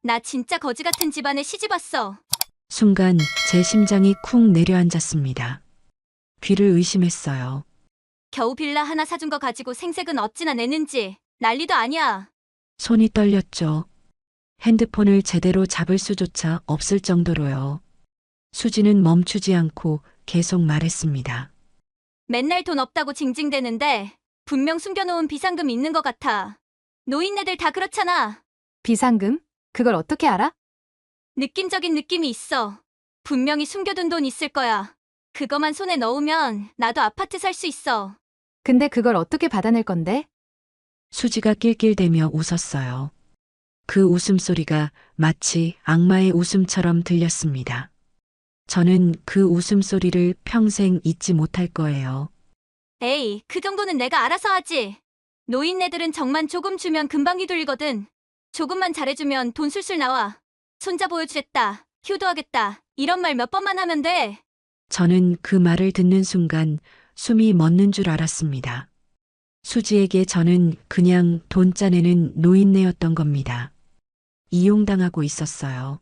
나 진짜 거지 같은 집안에 시집 왔어. 순간 제 심장이 쿵 내려앉았습니다. 귀를 의심했어요. 겨우 빌라 하나 사준 거 가지고 생색은 어찌나 내는지 난리도 아니야. 손이 떨렸죠. 핸드폰을 제대로 잡을 수조차 없을 정도로요. 수지는 멈추지 않고 계속 말했습니다. 맨날 돈 없다고 징징대는데 분명 숨겨놓은 비상금 있는 것 같아. 노인네들 다 그렇잖아. 비상금? 그걸 어떻게 알아? 느낌적인 느낌이 있어. 분명히 숨겨둔 돈 있을 거야. 그거만 손에 넣으면 나도 아파트 살 수 있어. 근데 그걸 어떻게 받아낼 건데? 수지가 낄낄대며 웃었어요. 그 웃음소리가 마치 악마의 웃음처럼 들렸습니다. 저는 그 웃음소리를 평생 잊지 못할 거예요. 에이, 그 정도는 내가 알아서 하지. 노인네들은 정만 조금 주면 금방 휘둘리거든. 조금만 잘해주면 돈 술술 나와. 손자 보여주겠다. 효도하겠다. 이런 말 몇 번만 하면 돼. 저는 그 말을 듣는 순간 숨이 멎는 줄 알았습니다. 수지에게 저는 그냥 돈 짜내는 노인네였던 겁니다. 이용당하고 있었어요.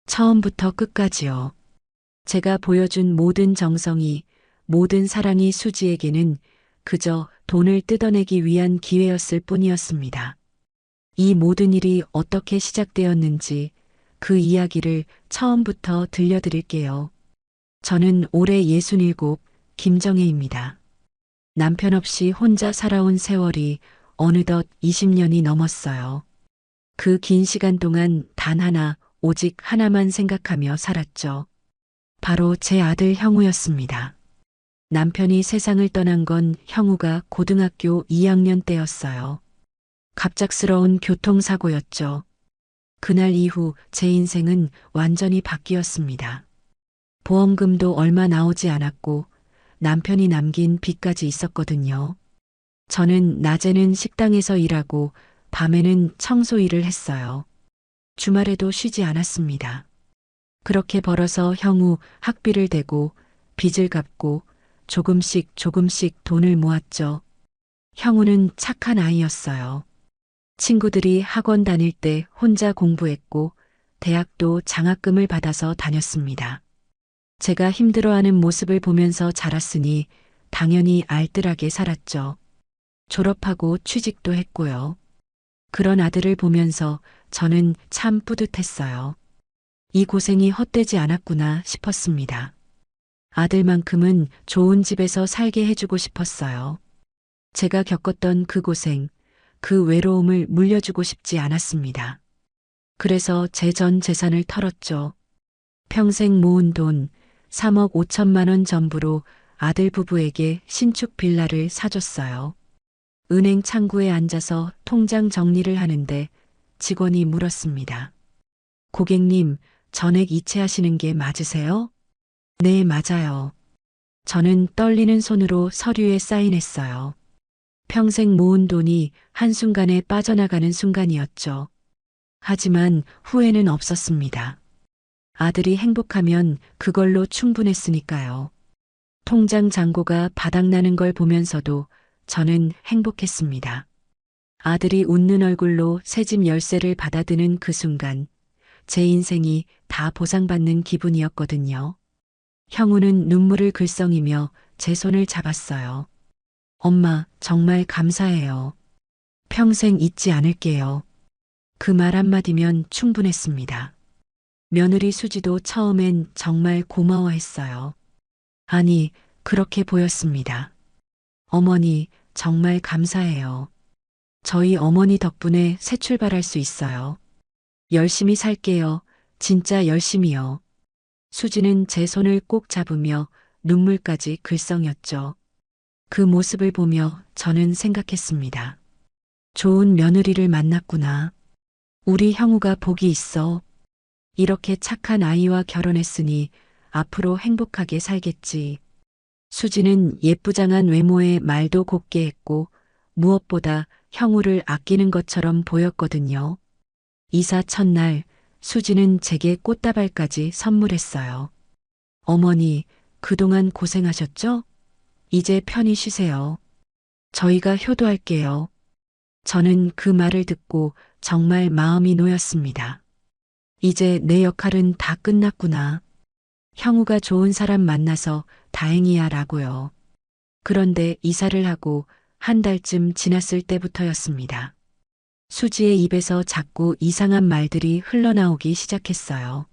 처음부터 끝까지요. 제가 보여준 모든 정성이, 모든 사랑이 수지에게는 그저 돈을 뜯어내기 위한 기회였을 뿐이었습니다. 이 모든 일이 어떻게 시작되었는지 그 이야기를 처음부터 들려드릴게요. 저는 올해 67, 김정혜입니다. 남편 없이 혼자 살아온 세월이 어느덧 20년이 넘었어요. 그 긴 시간 동안 단 하나, 오직 하나만 생각하며 살았죠. 바로 제 아들 형우였습니다. 남편이 세상을 떠난 건 형우가 고등학교 2학년 때였어요. 갑작스러운 교통사고였죠. 그날 이후 제 인생은 완전히 바뀌었습니다. 보험금도 얼마 나오지 않았고 남편이 남긴 빚까지 있었거든요. 저는 낮에는 식당에서 일하고 밤에는 청소 일을 했어요. 주말에도 쉬지 않았습니다. 그렇게 벌어서 형우 학비를 대고 빚을 갚고 조금씩 조금씩 돈을 모았죠. 형우는 착한 아이였어요. 친구들이 학원 다닐 때 혼자 공부했고 대학도 장학금을 받아서 다녔습니다. 제가 힘들어하는 모습을 보면서 자랐으니 당연히 알뜰하게 살았죠. 졸업하고 취직도 했고요. 그런 아들을 보면서 저는 참 뿌듯했어요. 이 고생이 헛되지 않았구나 싶었습니다. 아들만큼은 좋은 집에서 살게 해주고 싶었어요. 제가 겪었던 그 고생, 그 외로움을 물려주고 싶지 않았습니다. 그래서 제 전 재산을 털었죠. 평생 모은 돈 3억 5천만 원 전부로 아들 부부에게 신축 빌라를 사줬어요. 은행 창구에 앉아서 통장 정리를 하는데 직원이 물었습니다. 고객님, 전액 이체하시는 게 맞으세요? 네, 맞아요. 저는 떨리는 손으로 서류에 사인했어요. 평생 모은 돈이 한순간에 빠져나가는 순간이었죠. 하지만 후회는 없었습니다. 아들이 행복하면 그걸로 충분했으니까요. 통장 잔고가 바닥나는 걸 보면서도 저는 행복했습니다. 아들이 웃는 얼굴로 새집 열쇠를 받아드는 그 순간 제 인생이 다 보상받는 기분이었거든요. 형우는 눈물을 글썽이며 제 손을 잡았어요. 엄마, 정말 감사해요. 평생 잊지 않을게요. 그 말 한마디면 충분했습니다. 며느리 수지도 처음엔 정말 고마워했어요. 아니, 그렇게 보였습니다. 어머니, 정말 감사해요. 저희 어머니 덕분에 새 출발할 수 있어요. 열심히 살게요. 진짜 열심히요. 수지는 제 손을 꼭 잡으며 눈물까지 글썽였죠. 그 모습을 보며 저는 생각했습니다. 좋은 며느리를 만났구나. 우리 형우가 복이 있어. 이렇게 착한 아이와 결혼했으니 앞으로 행복하게 살겠지. 수지는 예쁘장한 외모에 말도 곱게 했고 무엇보다 형우를 아끼는 것처럼 보였거든요. 이사 첫날 수지는 제게 꽃다발까지 선물했어요. 어머니, 그동안 고생하셨죠? 이제 편히 쉬세요. 저희가 효도할게요. 저는 그 말을 듣고 정말 마음이 놓였습니다. 이제 내 역할은 다 끝났구나. 형우가 좋은 사람 만나서 다행이야 라고요. 그런데 이사를 하고 한 달쯤 지났을 때부터였습니다. 수지의 입에서 자꾸 이상한 말들이 흘러나오기 시작했어요.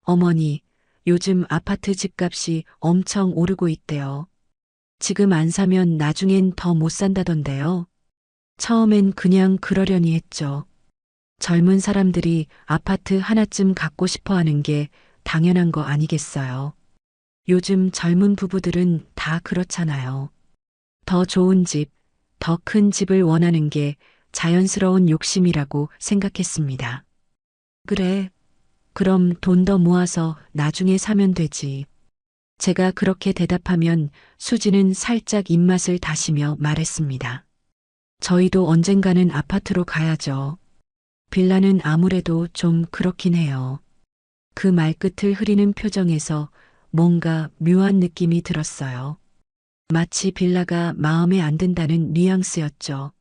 어머니, 요즘 아파트 집값이 엄청 오르고 있대요. 지금 안 사면 나중엔 더 못 산다던데요. 처음엔 그냥 그러려니 했죠. 젊은 사람들이 아파트 하나쯤 갖고 싶어 하는 게 당연한 거 아니겠어요. 요즘 젊은 부부들은 다 그렇잖아요. 더 좋은 집, 더 큰 집을 원하는 게 자연스러운 욕심이라고 생각했습니다. 그래, 그럼 돈 더 모아서 나중에 사면 되지. 제가 그렇게 대답하면 수지는 살짝 입맛을 다시며 말했습니다. 저희도 언젠가는 아파트로 가야죠. 빌라는 아무래도 좀 그렇긴 해요. 그 말끝을 흐리는 표정에서 뭔가 묘한 느낌이 들었어요. 마치 빌라가 마음에 안 든다는 뉘앙스였죠.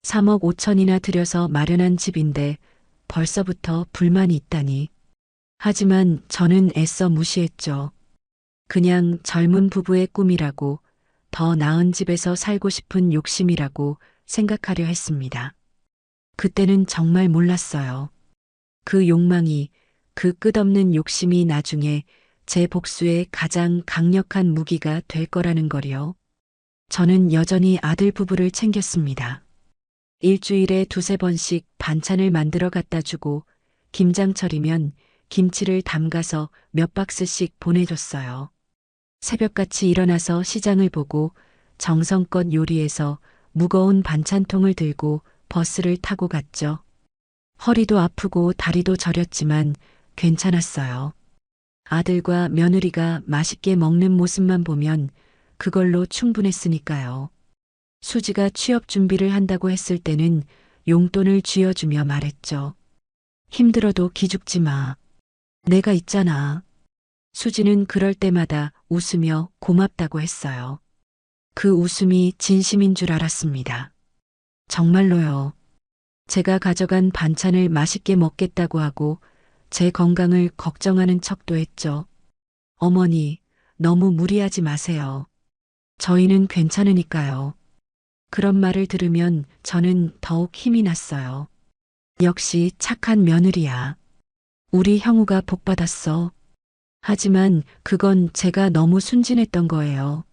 3억 5천이나 들여서 마련한 집인데 벌써부터 불만이 있다니. 하지만 저는 애써 무시했죠. 그냥 젊은 부부의 꿈이라고, 더 나은 집에서 살고 싶은 욕심이라고 생각하려 했습니다. 그때는 정말 몰랐어요. 그 욕망이, 그 끝없는 욕심이 나중에 제 복수의 가장 강력한 무기가 될 거라는 거리요. 저는 여전히 아들 부부를 챙겼습니다. 일주일에 두세 번씩 반찬을 만들어 갖다 주고 김장철이면 김치를 담가서 몇 박스씩 보내줬어요. 새벽같이 일어나서 시장을 보고 정성껏 요리해서 무거운 반찬통을 들고 버스를 타고 갔죠. 허리도 아프고 다리도 저렸지만 괜찮았어요. 아들과 며느리가 맛있게 먹는 모습만 보면 그걸로 충분했으니까요. 수지가 취업 준비를 한다고 했을 때는 용돈을 쥐어주며 말했죠. 힘들어도 기죽지 마. 내가 있잖아. 수지는 그럴 때마다 웃으며 고맙다고 했어요. 그 웃음이 진심인 줄 알았습니다. 정말로요. 제가 가져간 반찬을 맛있게 먹겠다고 하고 제 건강을 걱정하는 척도 했죠. 어머니, 너무 무리하지 마세요. 저희는 괜찮으니까요. 그런 말을 들으면 저는 더욱 힘이 났어요. 역시 착한 며느리야. 우리 형우가 복받았어. 하지만 그건 제가 너무 순진했던 거예요.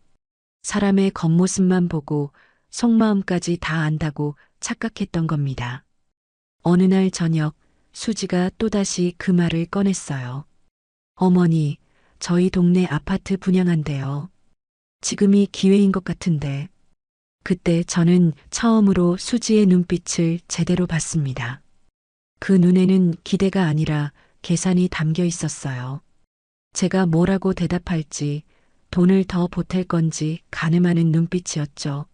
사람의 겉모습만 보고 속마음까지 다 안다고 착각했던 겁니다. 어느 날 저녁 수지가 또다시 그 말을 꺼냈어요. 어머니, 저희 동네 아파트 분양한대요. 지금이 기회인 것 같은데. 그때 저는 처음으로 수지의 눈빛을 제대로 봤습니다. 그 눈에는 기대가 아니라 계산이 담겨 있었어요. 제가 뭐라고 대답할지, 돈을 더 보탤 건지 가늠하는 눈빛이었죠.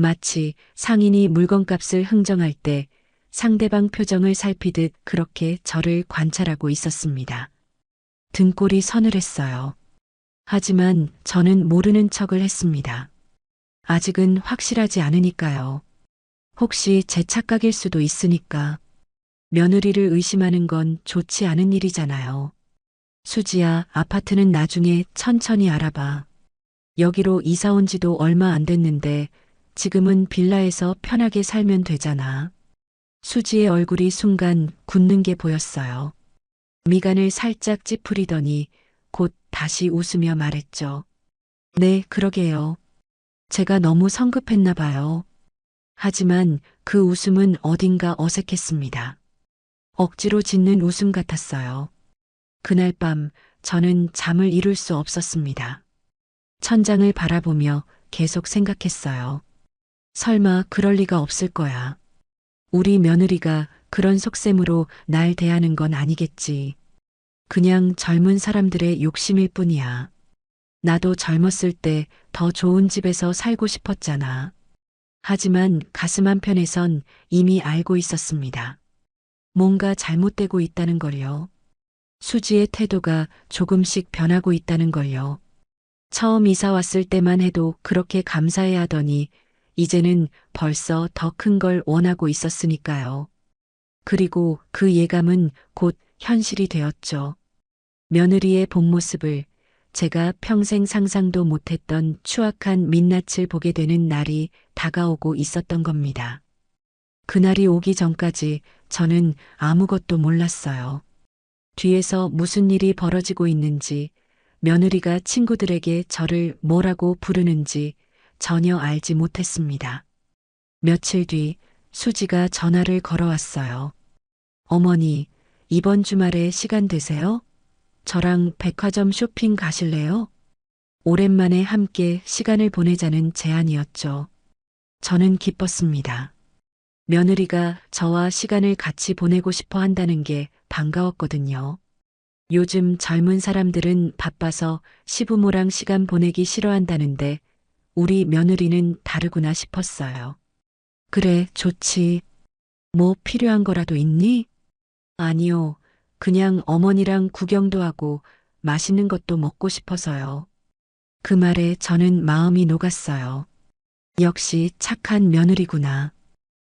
마치 상인이 물건값을 흥정할 때 상대방 표정을 살피듯 그렇게 저를 관찰하고 있었습니다. 등골이 서늘했어요. 하지만 저는 모르는 척을 했습니다. 아직은 확실하지 않으니까요. 혹시 제 착각일 수도 있으니까. 며느리를 의심하는 건 좋지 않은 일이잖아요. 수지야, 아파트는 나중에 천천히 알아봐. 여기로 이사 온 지도 얼마 안 됐는데 지금은 빌라에서 편하게 살면 되잖아. 수지의 얼굴이 순간 굳는 게 보였어요. 미간을 살짝 찌푸리더니 곧 다시 웃으며 말했죠. 네, 그러게요. 제가 너무 성급했나 봐요. 하지만 그 웃음은 어딘가 어색했습니다. 억지로 짓는 웃음 같았어요. 그날 밤 저는 잠을 이룰 수 없었습니다. 천장을 바라보며 계속 생각했어요. 설마 그럴 리가 없을 거야. 우리 며느리가 그런 속셈으로 날 대하는 건 아니겠지. 그냥 젊은 사람들의 욕심일 뿐이야. 나도 젊었을 때 더 좋은 집에서 살고 싶었잖아. 하지만 가슴 한편에선 이미 알고 있었습니다. 뭔가 잘못되고 있다는 걸요. 수지의 태도가 조금씩 변하고 있다는 걸요. 처음 이사 왔을 때만 해도 그렇게 감사해 하더니 이제는 벌써 더 큰 걸 원하고 있었으니까요. 그리고 그 예감은 곧 현실이 되었죠. 며느리의 본 모습을 제가 평생 상상도 못했던 추악한 민낯을 보게 되는 날이 다가오고 있었던 겁니다. 그날이 오기 전까지 저는 아무것도 몰랐어요. 뒤에서 무슨 일이 벌어지고 있는지, 며느리가 친구들에게 저를 뭐라고 부르는지 전혀 알지 못했습니다. 며칠 뒤 수지가 전화를 걸어왔어요. 어머니, 이번 주말에 시간 되세요? 저랑 백화점 쇼핑 가실래요? 오랜만에 함께 시간을 보내자는 제안이었죠. 저는 기뻤습니다. 며느리가 저와 시간을 같이 보내고 싶어 한다는 게 반가웠거든요. 요즘 젊은 사람들은 바빠서 시부모랑 시간 보내기 싫어한다는데 우리 며느리는 다르구나 싶었어요. 그래, 좋지. 뭐 필요한 거라도 있니? 아니요. 그냥 어머니랑 구경도 하고 맛있는 것도 먹고 싶어서요. 그 말에 저는 마음이 녹았어요. 역시 착한 며느리구나.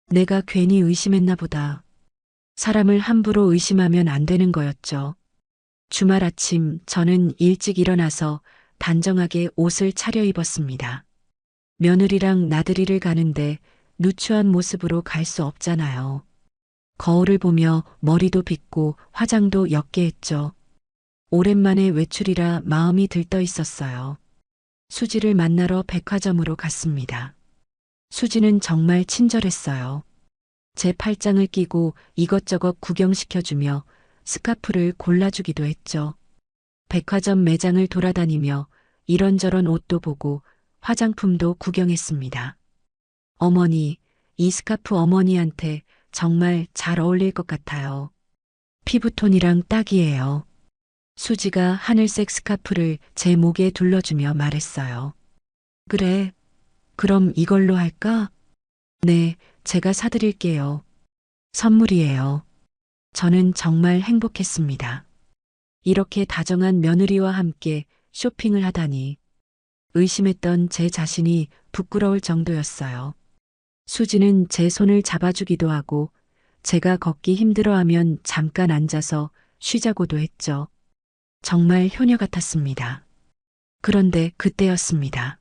내가 괜히 의심했나 보다. 사람을 함부로 의심하면 안 되는 거였죠. 주말 아침 저는 일찍 일어나서 단정하게 옷을 차려입었습니다. 며느리랑 나들이를 가는데 누추한 모습으로 갈 수 없잖아요. 거울을 보며 머리도 빗고 화장도 옅게 했죠. 오랜만에 외출이라 마음이 들떠 있었어요. 수지를 만나러 백화점으로 갔습니다. 수지는 정말 친절했어요. 제 팔짱을 끼고 이것저것 구경시켜주며 스카프를 골라주기도 했죠. 백화점 매장을 돌아다니며 이런저런 옷도 보고 화장품도 구경했습니다. 어머니, 이 스카프 어머니한테 정말 잘 어울릴 것 같아요. 피부톤이랑 딱이에요. 수지가 하늘색 스카프를 제 목에 둘러주며 말했어요. 그래, 그럼 이걸로 할까? 네, 제가 사드릴게요. 선물이에요. 저는 정말 행복했습니다. 이렇게 다정한 며느리와 함께 쇼핑을 하다니 의심했던 제 자신이 부끄러울 정도였어요. 수지는 제 손을 잡아주기도 하고 제가 걷기 힘들어하면 잠깐 앉아서 쉬자고도 했죠. 정말 효녀 같았습니다. 그런데 그때였습니다.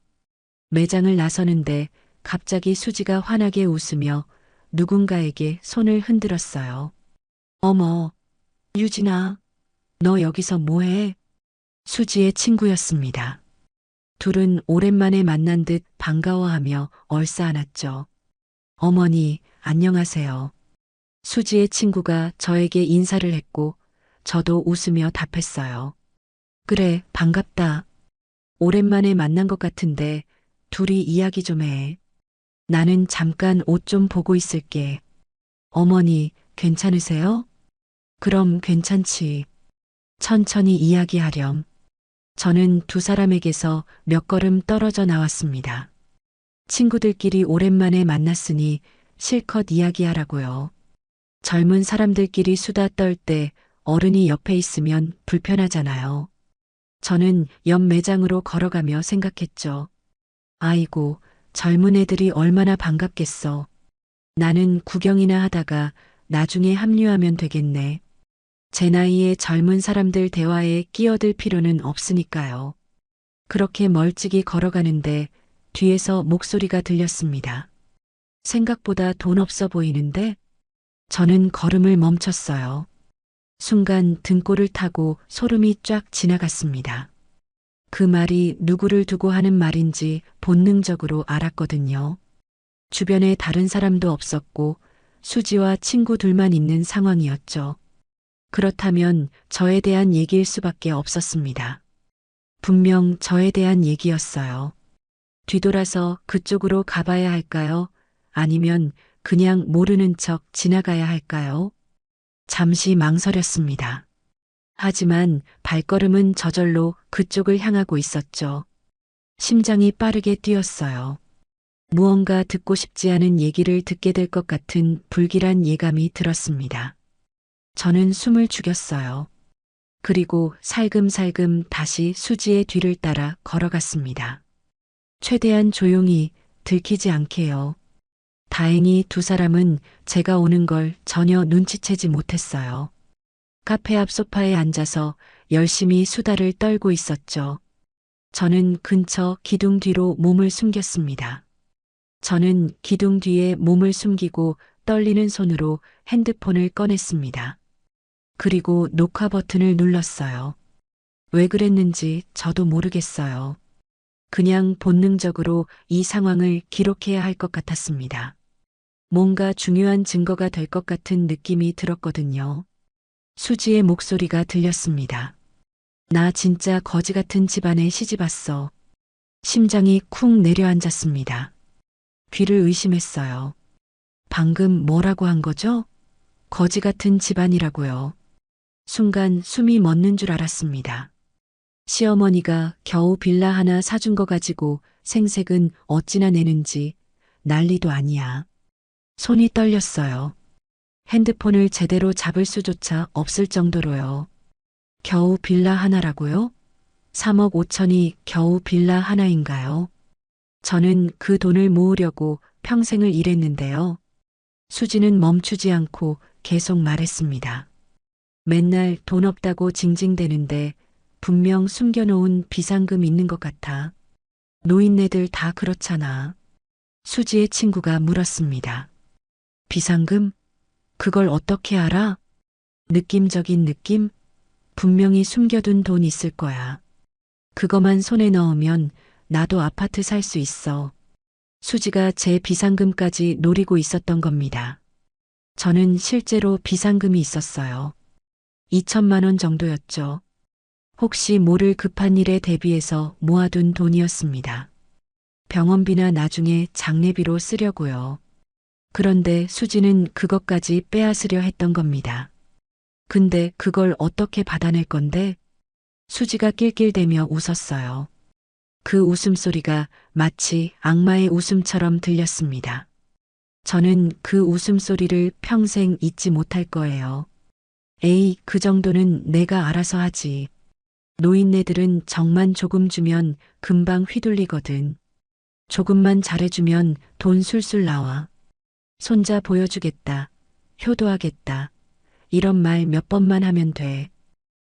매장을 나서는데 갑자기 수지가 환하게 웃으며 누군가에게 손을 흔들었어요. 어머, 유진아, 너 여기서 뭐해? 수지의 친구였습니다. 둘은 오랜만에 만난 듯 반가워하며 얼싸안았죠. 어머니, 안녕하세요. 수지의 친구가 저에게 인사를 했고 저도 웃으며 답했어요. 그래, 반갑다. 오랜만에 만난 것 같은데 둘이 이야기 좀 해. 나는 잠깐 옷 좀 보고 있을게. 어머니, 괜찮으세요? 그럼 괜찮지. 천천히 이야기하렴. 저는 두 사람에게서 몇 걸음 떨어져 나왔습니다. 친구들끼리 오랜만에 만났으니 실컷 이야기하라고요. 젊은 사람들끼리 수다 떨 때 어른이 옆에 있으면 불편하잖아요. 저는 옆 매장으로 걸어가며 생각했죠. 아이고, 젊은 애들이 얼마나 반갑겠어. 나는 구경이나 하다가 나중에 합류하면 되겠네. 제 나이에 젊은 사람들 대화에 끼어들 필요는 없으니까요. 그렇게 멀찍이 걸어가는데 뒤에서 목소리가 들렸습니다. 생각보다 돈 없어 보이는데? 저는 걸음을 멈췄어요. 순간 등골을 타고 소름이 쫙 지나갔습니다. 그 말이 누구를 두고 하는 말인지 본능적으로 알았거든요. 주변에 다른 사람도 없었고 수지와 친구 둘만 있는 상황이었죠. 그렇다면 저에 대한 얘기일 수밖에 없었습니다. 분명 저에 대한 얘기였어요. 뒤돌아서 그쪽으로 가봐야 할까요? 아니면 그냥 모르는 척 지나가야 할까요? 잠시 망설였습니다. 하지만 발걸음은 저절로 그쪽을 향하고 있었죠. 심장이 빠르게 뛰었어요. 무언가 듣고 싶지 않은 얘기를 듣게 될 것 같은 불길한 예감이 들었습니다. 저는 숨을 죽였어요. 그리고 살금살금 다시 수지의 뒤를 따라 걸어갔습니다. 최대한 조용히 들키지 않게요. 다행히 두 사람은 제가 오는 걸 전혀 눈치채지 못했어요. 카페 앞 소파에 앉아서 열심히 수다를 떨고 있었죠. 저는 근처 기둥 뒤로 몸을 숨겼습니다. 저는 기둥 뒤에 몸을 숨기고 떨리는 손으로 핸드폰을 꺼냈습니다. 그리고 녹화 버튼을 눌렀어요. 왜 그랬는지 저도 모르겠어요. 그냥 본능적으로 이 상황을 기록해야 할 것 같았습니다. 뭔가 중요한 증거가 될 것 같은 느낌이 들었거든요. 수지의 목소리가 들렸습니다. 나 진짜 거지 같은 집안에 시집 왔어. 심장이 쿵 내려앉았습니다. 귀를 의심했어요. 방금 뭐라고 한 거죠? 거지 같은 집안이라고요. 순간 숨이 멎는 줄 알았습니다. 시어머니가 겨우 빌라 하나 사준 거 가지고 생색은 어찌나 내는지 난리도 아니야. 손이 떨렸어요. 핸드폰을 제대로 잡을 수조차 없을 정도로요. 겨우 빌라 하나라고요? 3억 5천이 겨우 빌라 하나인가요? 저는 그 돈을 모으려고 평생을 일했는데요. 수지는 멈추지 않고 계속 말했습니다. 맨날 돈 없다고 징징대는데 분명 숨겨놓은 비상금 있는 것 같아. 노인네들 다 그렇잖아. 수지의 친구가 물었습니다. 비상금? 그걸 어떻게 알아? 느낌적인 느낌? 분명히 숨겨둔 돈 있을 거야. 그거만 손에 넣으면 나도 아파트 살 수 있어. 수지가 제 비상금까지 노리고 있었던 겁니다. 저는 실제로 비상금이 있었어요. 2천만 원 정도였죠. 혹시 모를 급한 일에 대비해서 모아둔 돈이었습니다. 병원비나 나중에 장례비로 쓰려고요. 그런데 수지는 그것까지 빼앗으려 했던 겁니다. 근데 그걸 어떻게 받아낼 건데? 수지가 낄낄대며 웃었어요. 그 웃음소리가 마치 악마의 웃음처럼 들렸습니다. 저는 그 웃음소리를 평생 잊지 못할 거예요. 에이, 그 정도는 내가 알아서 하지. 노인네들은 정만 조금 주면 금방 휘둘리거든. 조금만 잘해주면 돈 술술 나와. 손자 보여주겠다. 효도하겠다. 이런 말 몇 번만 하면 돼.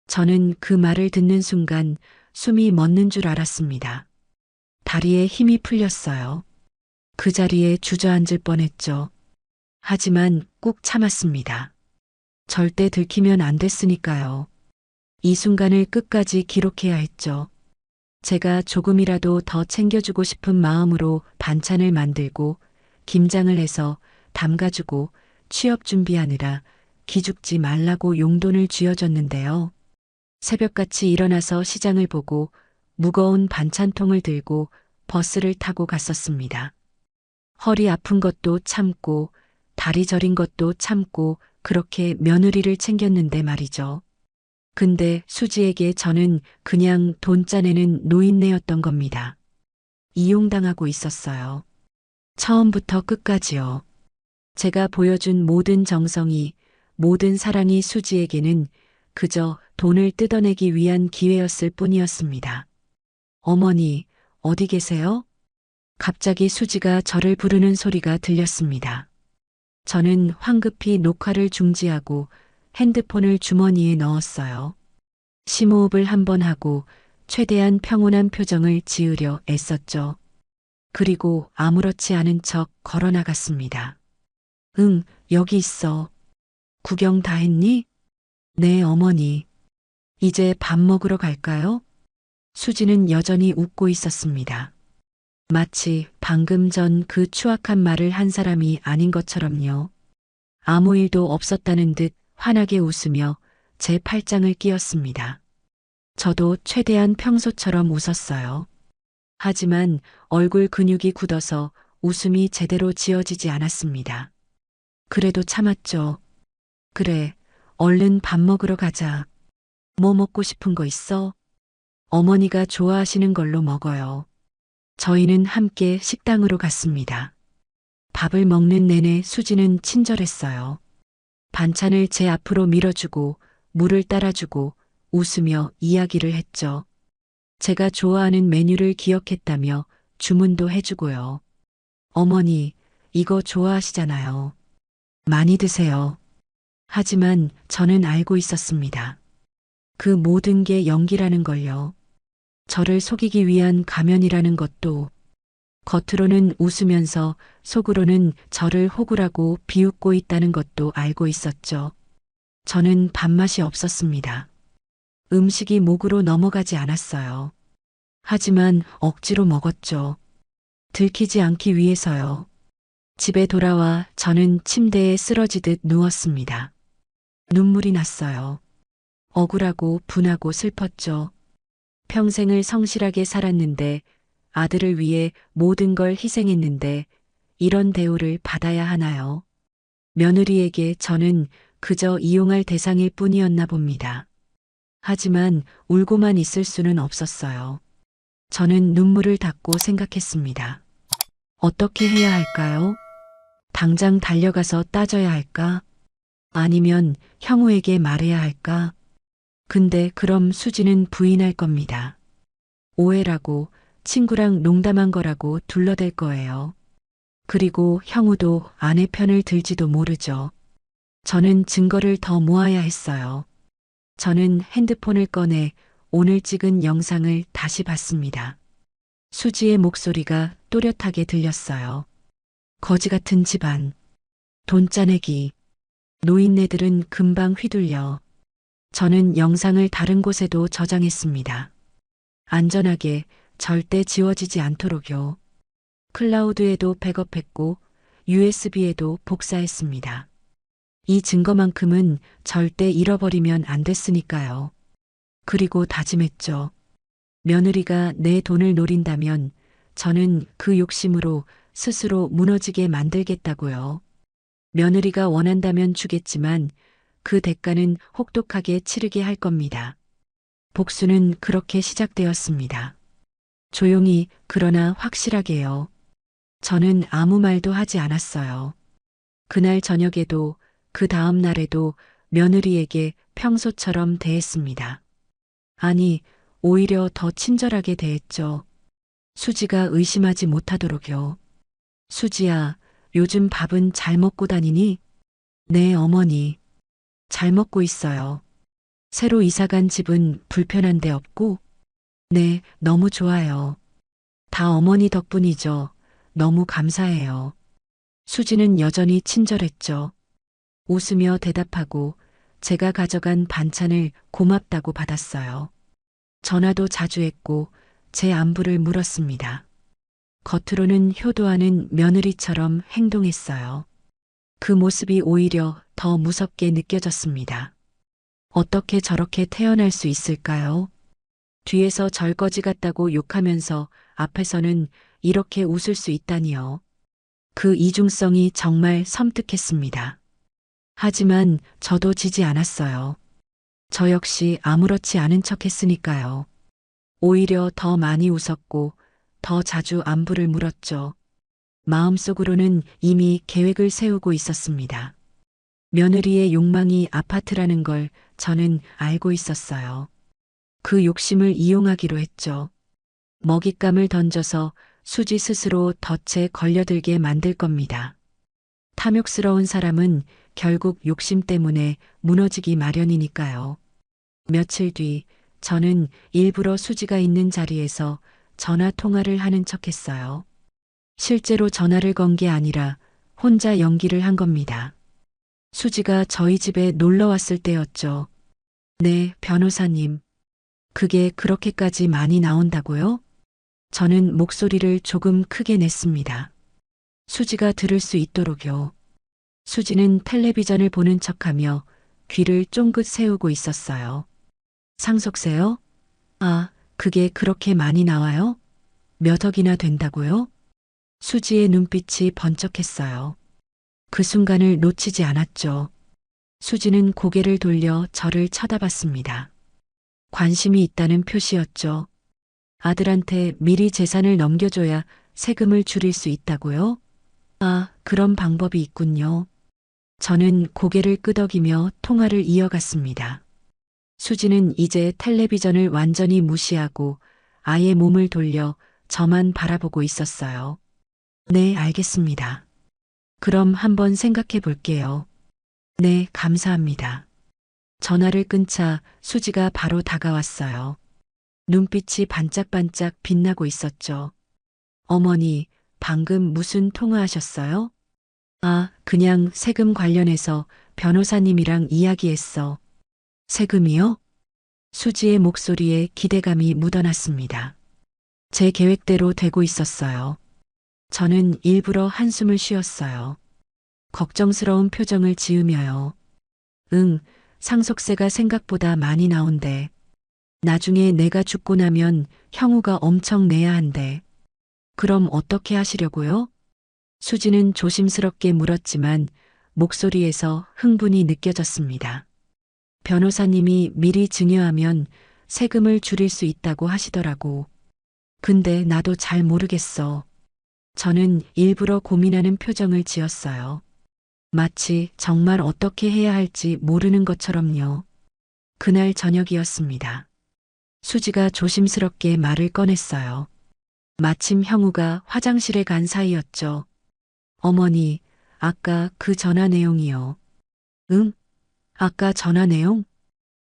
저는 그 말을 듣는 순간 숨이 멎는 줄 알았습니다. 다리에 힘이 풀렸어요. 그 자리에 주저앉을 뻔했죠. 하지만 꾹 참았습니다. 절대 들키면 안 됐으니까요. 이 순간을 끝까지 기록해야 했죠. 제가 조금이라도 더 챙겨주고 싶은 마음으로 반찬을 만들고 김장을 해서 담가주고 취업 준비하느라 기죽지 말라고 용돈을 쥐어줬는데요. 새벽같이 일어나서 시장을 보고 무거운 반찬통을 들고 버스를 타고 갔었습니다. 허리 아픈 것도 참고 다리 저린 것도 참고 그렇게 며느리를 챙겼는데 말이죠. 근데 수지에게 저는 그냥 돈 짜내는 노인네였던 겁니다. 이용당하고 있었어요. 처음부터 끝까지요. 제가 보여준 모든 정성이, 모든 사랑이 수지에게는 그저 돈을 뜯어내기 위한 기회였을 뿐이었습니다. 어머니, 어디 계세요? 갑자기 수지가 저를 부르는 소리가 들렸습니다. 저는 황급히 녹화를 중지하고 핸드폰을 주머니에 넣었어요. 심호흡을 한번 하고 최대한 평온한 표정을 지으려 애썼죠. 그리고 아무렇지 않은 척 걸어 나갔습니다. 응, 여기 있어. 구경 다 했니? 네, 어머니. 이제 밥 먹으러 갈까요? 수지는 여전히 웃고 있었습니다. 마치 방금 전 그 추악한 말을 한 사람이 아닌 것처럼요. 아무 일도 없었다는 듯 환하게 웃으며 제 팔짱을 끼웠습니다. 저도 최대한 평소처럼 웃었어요. 하지만 얼굴 근육이 굳어서 웃음이 제대로 지어지지 않았습니다. 그래도 참았죠. 그래, 얼른 밥 먹으러 가자. 뭐 먹고 싶은 거 있어? 어머니가 좋아하시는 걸로 먹어요. 저희는 함께 식당으로 갔습니다. 밥을 먹는 내내 수지는 친절했어요. 반찬을 제 앞으로 밀어주고 물을 따라주고 웃으며 이야기를 했죠. 제가 좋아하는 메뉴를 기억했다며 주문도 해주고요. 어머니, 이거 좋아하시잖아요. 많이 드세요. 하지만 저는 알고 있었습니다. 그 모든 게 연기라는 걸요. 저를 속이기 위한 가면이라는 것도. 겉으로는 웃으면서 속으로는 저를 호구라고 비웃고 있다는 것도 알고 있었죠. 저는 밥맛이 없었습니다. 음식이 목으로 넘어가지 않았어요. 하지만 억지로 먹었죠. 들키지 않기 위해서요. 집에 돌아와 저는 침대에 쓰러지듯 누웠습니다. 눈물이 났어요. 억울하고 분하고 슬펐죠. 평생을 성실하게 살았는데 아들을 위해 모든 걸 희생했는데 이런 대우를 받아야 하나요? 며느리에게 저는 그저 이용할 대상일 뿐이었나 봅니다. 하지만 울고만 있을 수는 없었어요. 저는 눈물을 닦고 생각했습니다. 어떻게 해야 할까요? 당장 달려가서 따져야 할까? 아니면 형우에게 말해야 할까? 근데 그럼 수지는 부인할 겁니다. 오해라고, 친구랑 농담한 거라고 둘러댈 거예요. 그리고 형우도 아내 편을 들지도 모르죠. 저는 증거를 더 모아야 했어요. 저는 핸드폰을 꺼내 오늘 찍은 영상을 다시 봤습니다. 수지의 목소리가 또렷하게 들렸어요. 거지 같은 집안, 돈 짜내기, 노인네들은 금방 휘둘려. 저는 영상을 다른 곳에도 저장했습니다. 안전하게 절대 지워지지 않도록요. 클라우드에도 백업했고 USB에도 복사했습니다. 이 증거만큼은 절대 잃어버리면 안 됐으니까요. 그리고 다짐했죠. 며느리가 내 돈을 노린다면 저는 그 욕심으로 스스로 무너지게 만들겠다고요. 며느리가 원한다면 주겠지만 그 대가는 혹독하게 치르게 할 겁니다. 복수는 그렇게 시작되었습니다. 조용히 그러나 확실하게요. 저는 아무 말도 하지 않았어요. 그날 저녁에도 그 다음 날에도 며느리에게 평소처럼 대했습니다. 아니, 오히려 더 친절하게 대했죠. 수지가 의심하지 못하도록요. 수지야, 요즘 밥은 잘 먹고 다니니? 네, 어머니. 잘 먹고 있어요. 새로 이사간 집은 불편한 데 없고? 네, 너무 좋아요. 다 어머니 덕분이죠. 너무 감사해요. 수지는 여전히 친절했죠. 웃으며 대답하고 제가 가져간 반찬을 고맙다고 받았어요. 전화도 자주 했고 제 안부를 물었습니다. 겉으로는 효도하는 며느리처럼 행동했어요. 그 모습이 오히려 더 무섭게 느껴졌습니다. 어떻게 저렇게 태어날 수 있을까요? 뒤에서 절거지 같다고 욕하면서 앞에서는 이렇게 웃을 수 있다니요. 그 이중성이 정말 섬뜩했습니다. 하지만 저도 지지 않았어요. 저 역시 아무렇지 않은 척 했으니까요. 오히려 더 많이 웃었고 더 자주 안부를 물었죠. 마음속으로는 이미 계획을 세우고 있었습니다. 며느리의 욕망이 아파트라는 걸 저는 알고 있었어요. 그 욕심을 이용하기로 했죠. 먹잇감을 던져서 수지 스스로 덫에 걸려들게 만들 겁니다. 탐욕스러운 사람은 결국 욕심 때문에 무너지기 마련이니까요. 며칠 뒤 저는 일부러 수지가 있는 자리에서 전화 통화를 하는 척했어요. 실제로 전화를 건 게 아니라 혼자 연기를 한 겁니다. 수지가 저희 집에 놀러 왔을 때였죠. 네, 변호사님. 그게 그렇게까지 많이 나온다고요? 저는 목소리를 조금 크게 냈습니다. 수지가 들을 수 있도록요. 수지는 텔레비전을 보는 척하며 귀를 쫑긋 세우고 있었어요. 상속세요? 아, 그게 그렇게 많이 나와요? 몇 억이나 된다고요? 수지의 눈빛이 번쩍했어요. 그 순간을 놓치지 않았죠. 수지는 고개를 돌려 저를 쳐다봤습니다. 관심이 있다는 표시였죠. 아들한테 미리 재산을 넘겨줘야 세금을 줄일 수 있다고요? 아, 그런 방법이 있군요. 저는 고개를 끄덕이며 통화를 이어갔습니다. 수지는 이제 텔레비전을 완전히 무시하고 아예 몸을 돌려 저만 바라보고 있었어요. 네, 알겠습니다. 그럼 한번 생각해 볼게요. 네, 감사합니다. 전화를 끊자 수지가 바로 다가왔어요. 눈빛이 반짝반짝 빛나고 있었죠. 어머니, 방금 무슨 통화하셨어요? 아, 그냥 세금 관련해서 변호사님이랑 이야기했어. 세금이요? 수지의 목소리에 기대감이 묻어났습니다. 제 계획대로 되고 있었어요. 저는 일부러 한숨을 쉬었어요. 걱정스러운 표정을 지으며요. 응, 상속세가 생각보다 많이 나온대. 나중에 내가 죽고 나면 형우가 엄청 내야 한대. 그럼 어떻게 하시려고요? 수지는 조심스럽게 물었지만 목소리에서 흥분이 느껴졌습니다. 변호사님이 미리 증여하면 세금을 줄일 수 있다고 하시더라고. 근데 나도 잘 모르겠어. 저는 일부러 고민하는 표정을 지었어요. 마치 정말 어떻게 해야 할지 모르는 것처럼요. 그날 저녁이었습니다. 수지가 조심스럽게 말을 꺼냈어요. 마침 형우가 화장실에 간 사이였죠. 어머니, 아까 그 전화 내용이요. 응? 아까 전화 내용?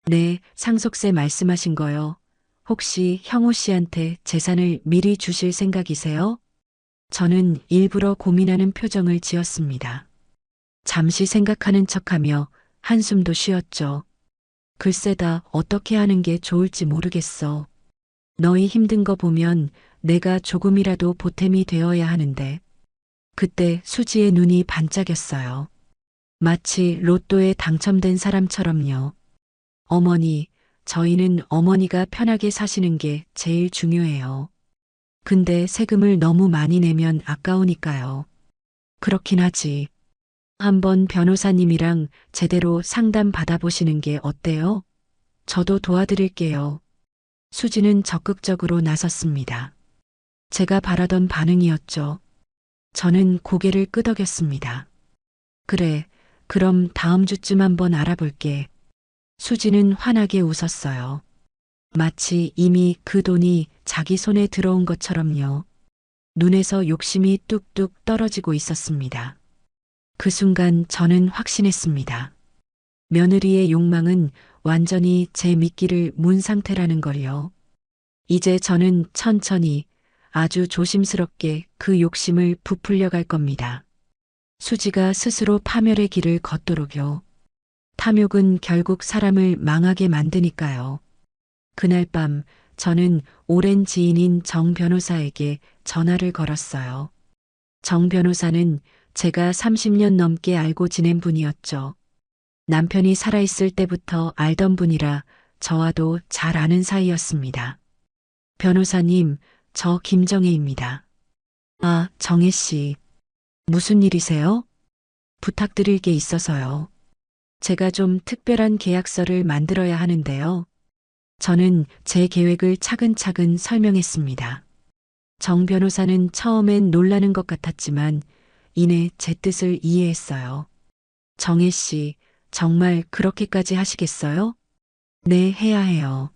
네, 상속세 말씀하신 거요. 혹시 형우 씨한테 재산을 미리 주실 생각이세요? 저는 일부러 고민하는 표정을 지었습니다. 잠시 생각하는 척하며 한숨도 쉬었죠. 글쎄다, 어떻게 하는 게 좋을지 모르겠어. 너희 힘든 거 보면 내가 조금이라도 보탬이 되어야 하는데. 그때 수지의 눈이 반짝였어요. 마치 로또에 당첨된 사람처럼요. 어머니, 저희는 어머니가 편하게 사시는 게 제일 중요해요. 근데 세금을 너무 많이 내면 아까우니까요. 그렇긴 하지. 한번 변호사님이랑 제대로 상담 받아보시는 게 어때요? 저도 도와드릴게요. 수지는 적극적으로 나섰습니다. 제가 바라던 반응이었죠. 저는 고개를 끄덕였습니다. 그래, 그럼 다음 주쯤 한번 알아볼게. 수지는 환하게 웃었어요. 마치 이미 그 돈이 자기 손에 들어온 것처럼요. 눈에서 욕심이 뚝뚝 떨어지고 있었습니다. 그 순간 저는 확신했습니다. 며느리의 욕망은 완전히 제 미끼를 문 상태라는 걸요. 이제 저는 천천히 아주 조심스럽게 그 욕심을 부풀려 갈 겁니다. 수지가 스스로 파멸의 길을 걷도록요. 탐욕은 결국 사람을 망하게 만드니까요. 그날 밤 저는 오랜 지인인 정 변호사에게 전화를 걸었어요. 정 변호사는 제가 30년 넘게 알고 지낸 분이었죠. 남편이 살아있을 때부터 알던 분이라 저와도 잘 아는 사이였습니다. 변호사님, 저 김정혜입니다. 아, 정혜 씨. 무슨 일이세요? 부탁드릴 게 있어서요. 제가 좀 특별한 계약서를 만들어야 하는데요. 저는 제 계획을 차근차근 설명했습니다. 정 변호사는 처음엔 놀라는 것 같았지만 이내 제 뜻을 이해했어요. 정혜 씨, 정말 그렇게까지 하시겠어요? 네, 해야 해요.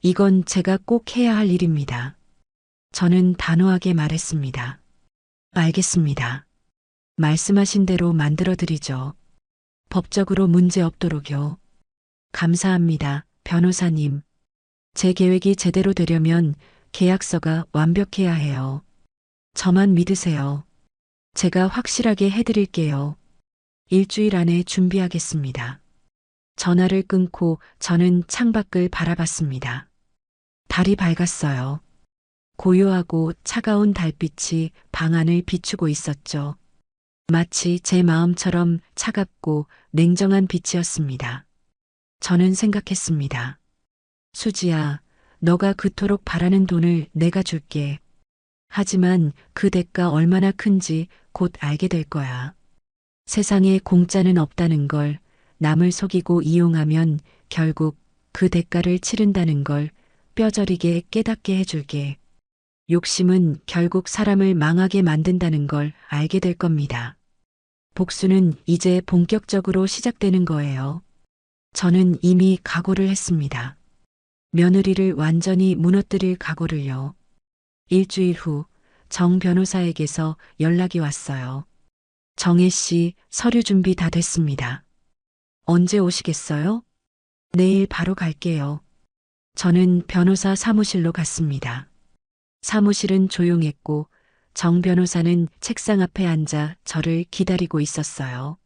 이건 제가 꼭 해야 할 일입니다. 저는 단호하게 말했습니다. 알겠습니다. 말씀하신 대로 만들어드리죠. 법적으로 문제 없도록요. 감사합니다, 변호사님. 제 계획이 제대로 되려면 계약서가 완벽해야 해요. 저만 믿으세요. 제가 확실하게 해드릴게요. 일주일 안에 준비하겠습니다. 전화를 끊고 저는 창밖을 바라봤습니다. 달이 밝았어요. 고요하고 차가운 달빛이 방 안을 비추고 있었죠. 마치 제 마음처럼 차갑고 냉정한 빛이었습니다. 저는 생각했습니다. 수지야, 너가 그토록 바라는 돈을 내가 줄게. 하지만 그 대가 얼마나 큰지 곧 알게 될 거야. 세상에 공짜는 없다는 걸, 남을 속이고 이용하면 결국 그 대가를 치른다는 걸 뼈저리게 깨닫게 해줄게. 욕심은 결국 사람을 망하게 만든다는 걸 알게 될 겁니다. 복수는 이제 본격적으로 시작되는 거예요. 저는 이미 각오를 했습니다. 며느리를 완전히 무너뜨릴 각오를요. 일주일 후 정 변호사에게서 연락이 왔어요. 정혜 씨, 서류 준비 다 됐습니다. 언제 오시겠어요? 내일 바로 갈게요. 저는 변호사 사무실로 갔습니다. 사무실은 조용했고 정 변호사는 책상 앞에 앉아 저를 기다리고 있었어요.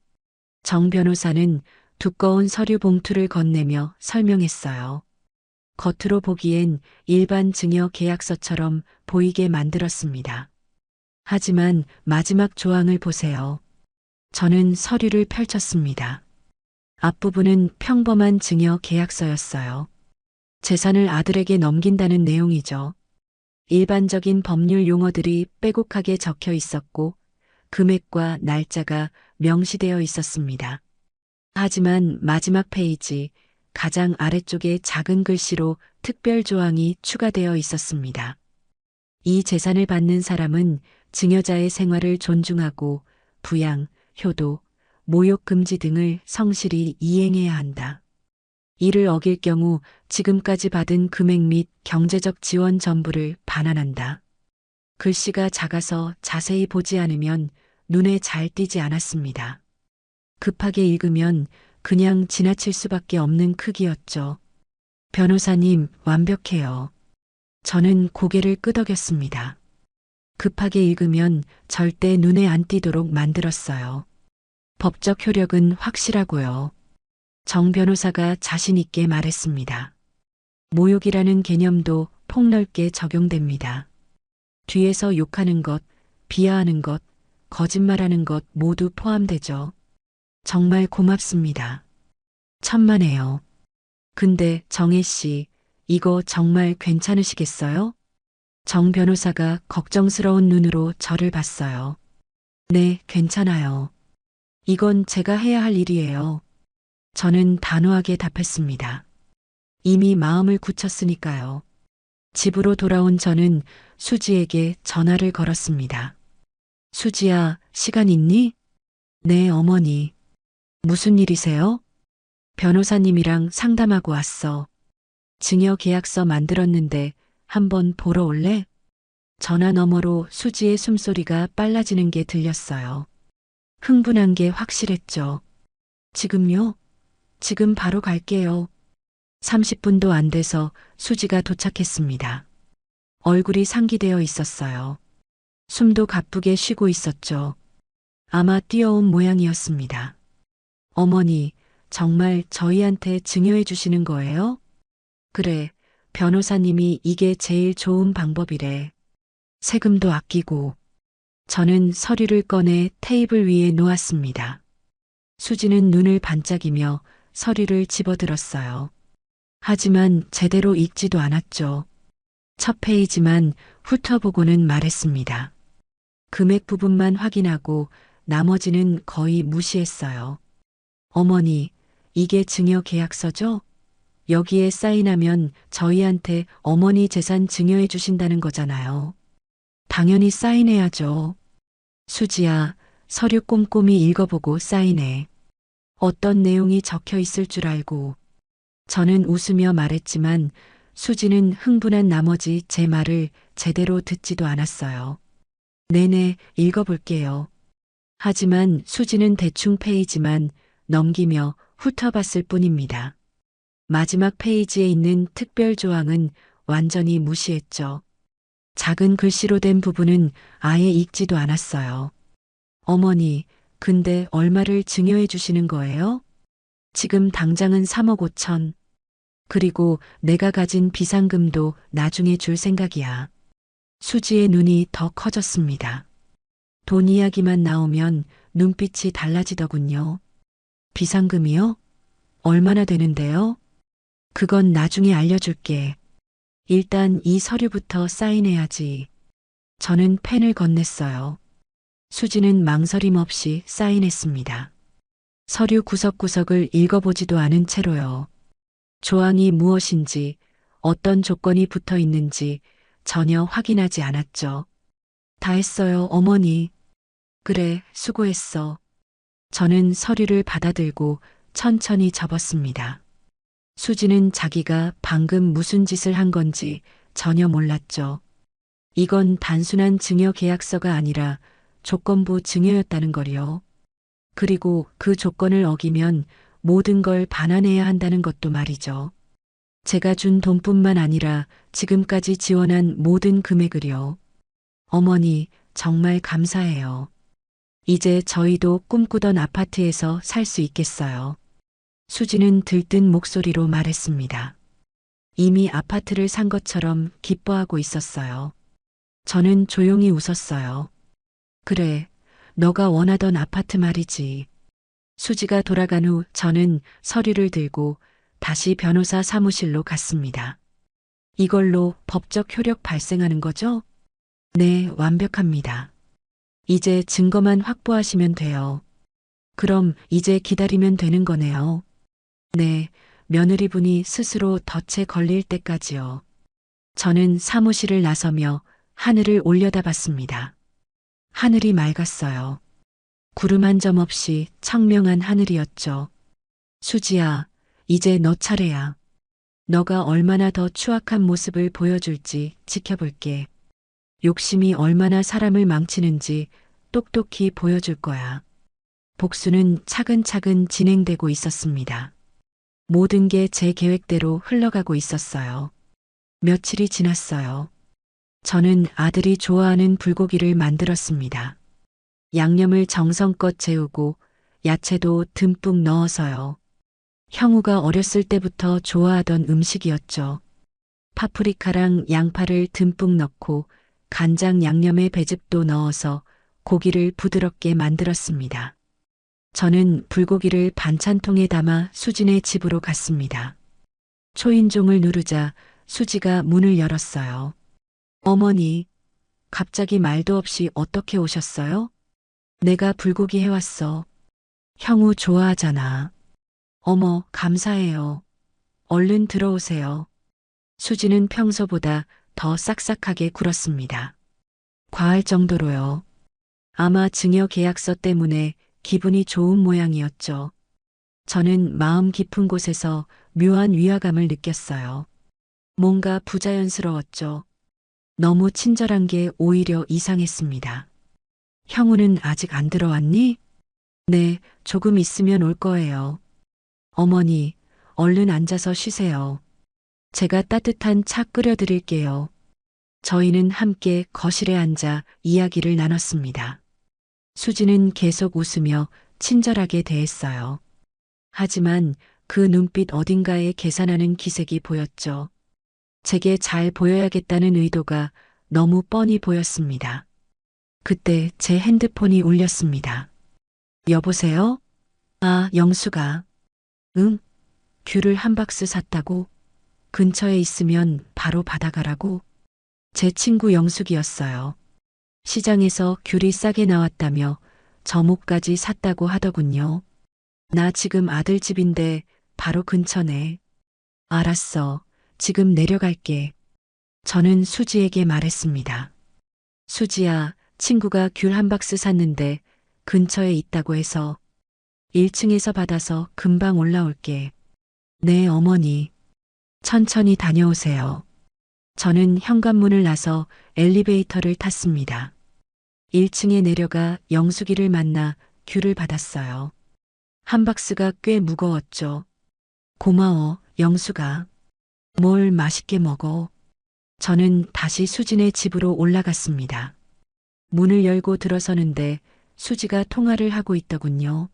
정 변호사는 두꺼운 서류 봉투를 건네며 설명했어요. 겉으로 보기엔 일반 증여 계약서처럼 보이게 만들었습니다. 하지만 마지막 조항을 보세요. 저는 서류를 펼쳤습니다. 앞부분은 평범한 증여 계약서였어요. 재산을 아들에게 넘긴다는 내용이죠. 일반적인 법률 용어들이 빼곡하게 적혀 있었고 금액과 날짜가 명시되어 있었습니다. 하지만 마지막 페이지 가장 아래쪽에 작은 글씨로 특별 조항이 추가되어 있었습니다. 이 재산을 받는 사람은 증여자의 생활을 존중하고 부양, 효도, 모욕 금지 등을 성실히 이행해야 한다. 이를 어길 경우 지금까지 받은 금액 및 경제적 지원 전부를 반환한다. 글씨가 작아서 자세히 보지 않으면 눈에 잘 띄지 않았습니다. 급하게 읽으면 그냥 지나칠 수밖에 없는 크기였죠. 변호사님, 완벽해요. 저는 고개를 끄덕였습니다. 급하게 읽으면 절대 눈에 안 띄도록 만들었어요. 법적 효력은 확실하고요. 정 변호사가 자신 있게 말했습니다. 모욕이라는 개념도 폭넓게 적용됩니다. 뒤에서 욕하는 것, 비하하는 것, 거짓말하는 것 모두 포함되죠. 정말 고맙습니다. 천만에요. 근데 정혜 씨, 이거 정말 괜찮으시겠어요? 정 변호사가 걱정스러운 눈으로 저를 봤어요. 네, 괜찮아요. 이건 제가 해야 할 일이에요. 저는 단호하게 답했습니다. 이미 마음을 굳혔으니까요. 집으로 돌아온 저는 수지에게 전화를 걸었습니다. 수지야, 시간 있니? 네, 어머니. 무슨 일이세요? 변호사님이랑 상담하고 왔어. 증여 계약서 만들었는데 한번 보러 올래? 전화 너머로 수지의 숨소리가 빨라지는 게 들렸어요. 흥분한 게 확실했죠. 지금요? 지금 바로 갈게요. 30분도 안 돼서 수지가 도착했습니다. 얼굴이 상기되어 있었어요. 숨도 가쁘게 쉬고 있었죠. 아마 뛰어온 모양이었습니다. 어머니, 정말 저희한테 증여해 주시는 거예요? 그래, 변호사님이 이게 제일 좋은 방법이래. 세금도 아끼고. 저는 서류를 꺼내 테이블 위에 놓았습니다. 수지는 눈을 반짝이며 서류를 집어들었어요. 하지만 제대로 읽지도 않았죠. 첫 페이지만 훑어보고는 말했습니다. 금액 부분만 확인하고 나머지는 거의 무시했어요. 어머니, 이게 증여 계약서죠? 여기에 사인하면 저희한테 어머니 재산 증여해 주신다는 거잖아요. 당연히 사인해야죠. 수지야, 서류 꼼꼼히 읽어보고 사인해. 어떤 내용이 적혀 있을 줄 알고. 저는 웃으며 말했지만 수지는 흥분한 나머지 제 말을 제대로 듣지도 않았어요. 네네, 읽어볼게요. 하지만 수지는 대충 페이지만 넘기며 훑어봤을 뿐입니다. 마지막 페이지에 있는 특별 조항은 완전히 무시했죠. 작은 글씨로 된 부분은 아예 읽지도 않았어요. 어머니, 근데 얼마를 증여해 주시는 거예요? 지금 당장은 3억 5천. 그리고 내가 가진 비상금도 나중에 줄 생각이야. 수지의 눈이 더 커졌습니다. 돈 이야기만 나오면 눈빛이 달라지더군요. 비상금이요? 얼마나 되는데요? 그건 나중에 알려줄게. 일단 이 서류부터 사인해야지. 저는 펜을 건넸어요. 수지는 망설임 없이 사인했습니다. 서류 구석구석을 읽어보지도 않은 채로요. 조항이 무엇인지, 어떤 조건이 붙어 있는지 전혀 확인하지 않았죠. 다 했어요, 어머니. 그래, 수고했어. 저는 서류를 받아들고 천천히 접었습니다. 수지는 자기가 방금 무슨 짓을 한 건지 전혀 몰랐죠. 이건 단순한 증여 계약서가 아니라 조건부 증여였다는 거리요. 그리고 그 조건을 어기면 모든 걸 반환해야 한다는 것도 말이죠. 제가 준 돈뿐만 아니라 지금까지 지원한 모든 금액을요. 어머니, 정말 감사해요. 이제 저희도 꿈꾸던 아파트에서 살 수 있겠어요. 수지는 들뜬 목소리로 말했습니다. 이미 아파트를 산 것처럼 기뻐하고 있었어요. 저는 조용히 웃었어요. 그래, 너가 원하던 아파트 말이지. 수지가 돌아간 후 저는 서류를 들고 다시 변호사 사무실로 갔습니다. 이걸로 법적 효력 발생하는 거죠? 네, 완벽합니다. 이제 증거만 확보하시면 돼요. 그럼 이제 기다리면 되는 거네요. 네, 며느리분이 스스로 덫에 걸릴 때까지요. 저는 사무실을 나서며 하늘을 올려다봤습니다. 하늘이 맑았어요. 구름 한 점 없이 청명한 하늘이었죠. 수지야, 이제 너 차례야. 너가 얼마나 더 추악한 모습을 보여줄지 지켜볼게. 욕심이 얼마나 사람을 망치는지 똑똑히 보여줄 거야. 복수는 차근차근 진행되고 있었습니다. 모든 게 제 계획대로 흘러가고 있었어요. 며칠이 지났어요. 저는 아들이 좋아하는 불고기를 만들었습니다. 양념을 정성껏 재우고 야채도 듬뿍 넣어서요. 형우가 어렸을 때부터 좋아하던 음식이었죠. 파프리카랑 양파를 듬뿍 넣고 간장 양념에 배즙도 넣어서 고기를 부드럽게 만들었습니다. 저는 불고기를 반찬통에 담아 수진의 집으로 갔습니다. 초인종을 누르자 수지가 문을 열었어요. 어머니, 갑자기 말도 없이 어떻게 오셨어요? 내가 불고기 해왔어. 형우 좋아하잖아. 어머, 감사해요. 얼른 들어오세요. 수지는 평소보다 더 싹싹하게 굴었습니다. 과할 정도로요. 아마 증여 계약서 때문에 기분이 좋은 모양이었죠. 저는 마음 깊은 곳에서 묘한 위화감을 느꼈어요. 뭔가 부자연스러웠죠. 너무 친절한 게 오히려 이상했습니다. 형우는 아직 안 들어왔니? 네, 조금 있으면 올 거예요. 어머니, 얼른 앉아서 쉬세요. 제가 따뜻한 차 끓여드릴게요. 저희는 함께 거실에 앉아 이야기를 나눴습니다. 수지는 계속 웃으며 친절하게 대했어요. 하지만 그 눈빛 어딘가에 계산하는 기색이 보였죠. 제게 잘 보여야겠다는 의도가 너무 뻔히 보였습니다. 그때 제 핸드폰이 울렸습니다. 여보세요? 아, 영수가. 응? 귤을 한 박스 샀다고? 근처에 있으면 바로 받아가라고? 제 친구 영숙이었어요. 시장에서 귤이 싸게 나왔다며 저목까지 샀다고 하더군요. 나 지금 아들 집인데 바로 근처네. 알았어. 지금 내려갈게. 저는 수지에게 말했습니다. 수지야, 친구가 귤 한 박스 샀는데 근처에 있다고 해서 1층에서 받아서 금방 올라올게. 네, 어머니. 천천히 다녀오세요. 저는 현관문을 나서 엘리베이터를 탔습니다. 1층에 내려가 영숙이를 만나 귤을 받았어요. 한 박스가 꽤 무거웠죠. 고마워, 영숙아. 뭘 맛있게 먹어. 저는 다시 수진의 집으로 올라갔습니다. 문을 열고 들어서는데 수지가 통화를 하고 있더군요.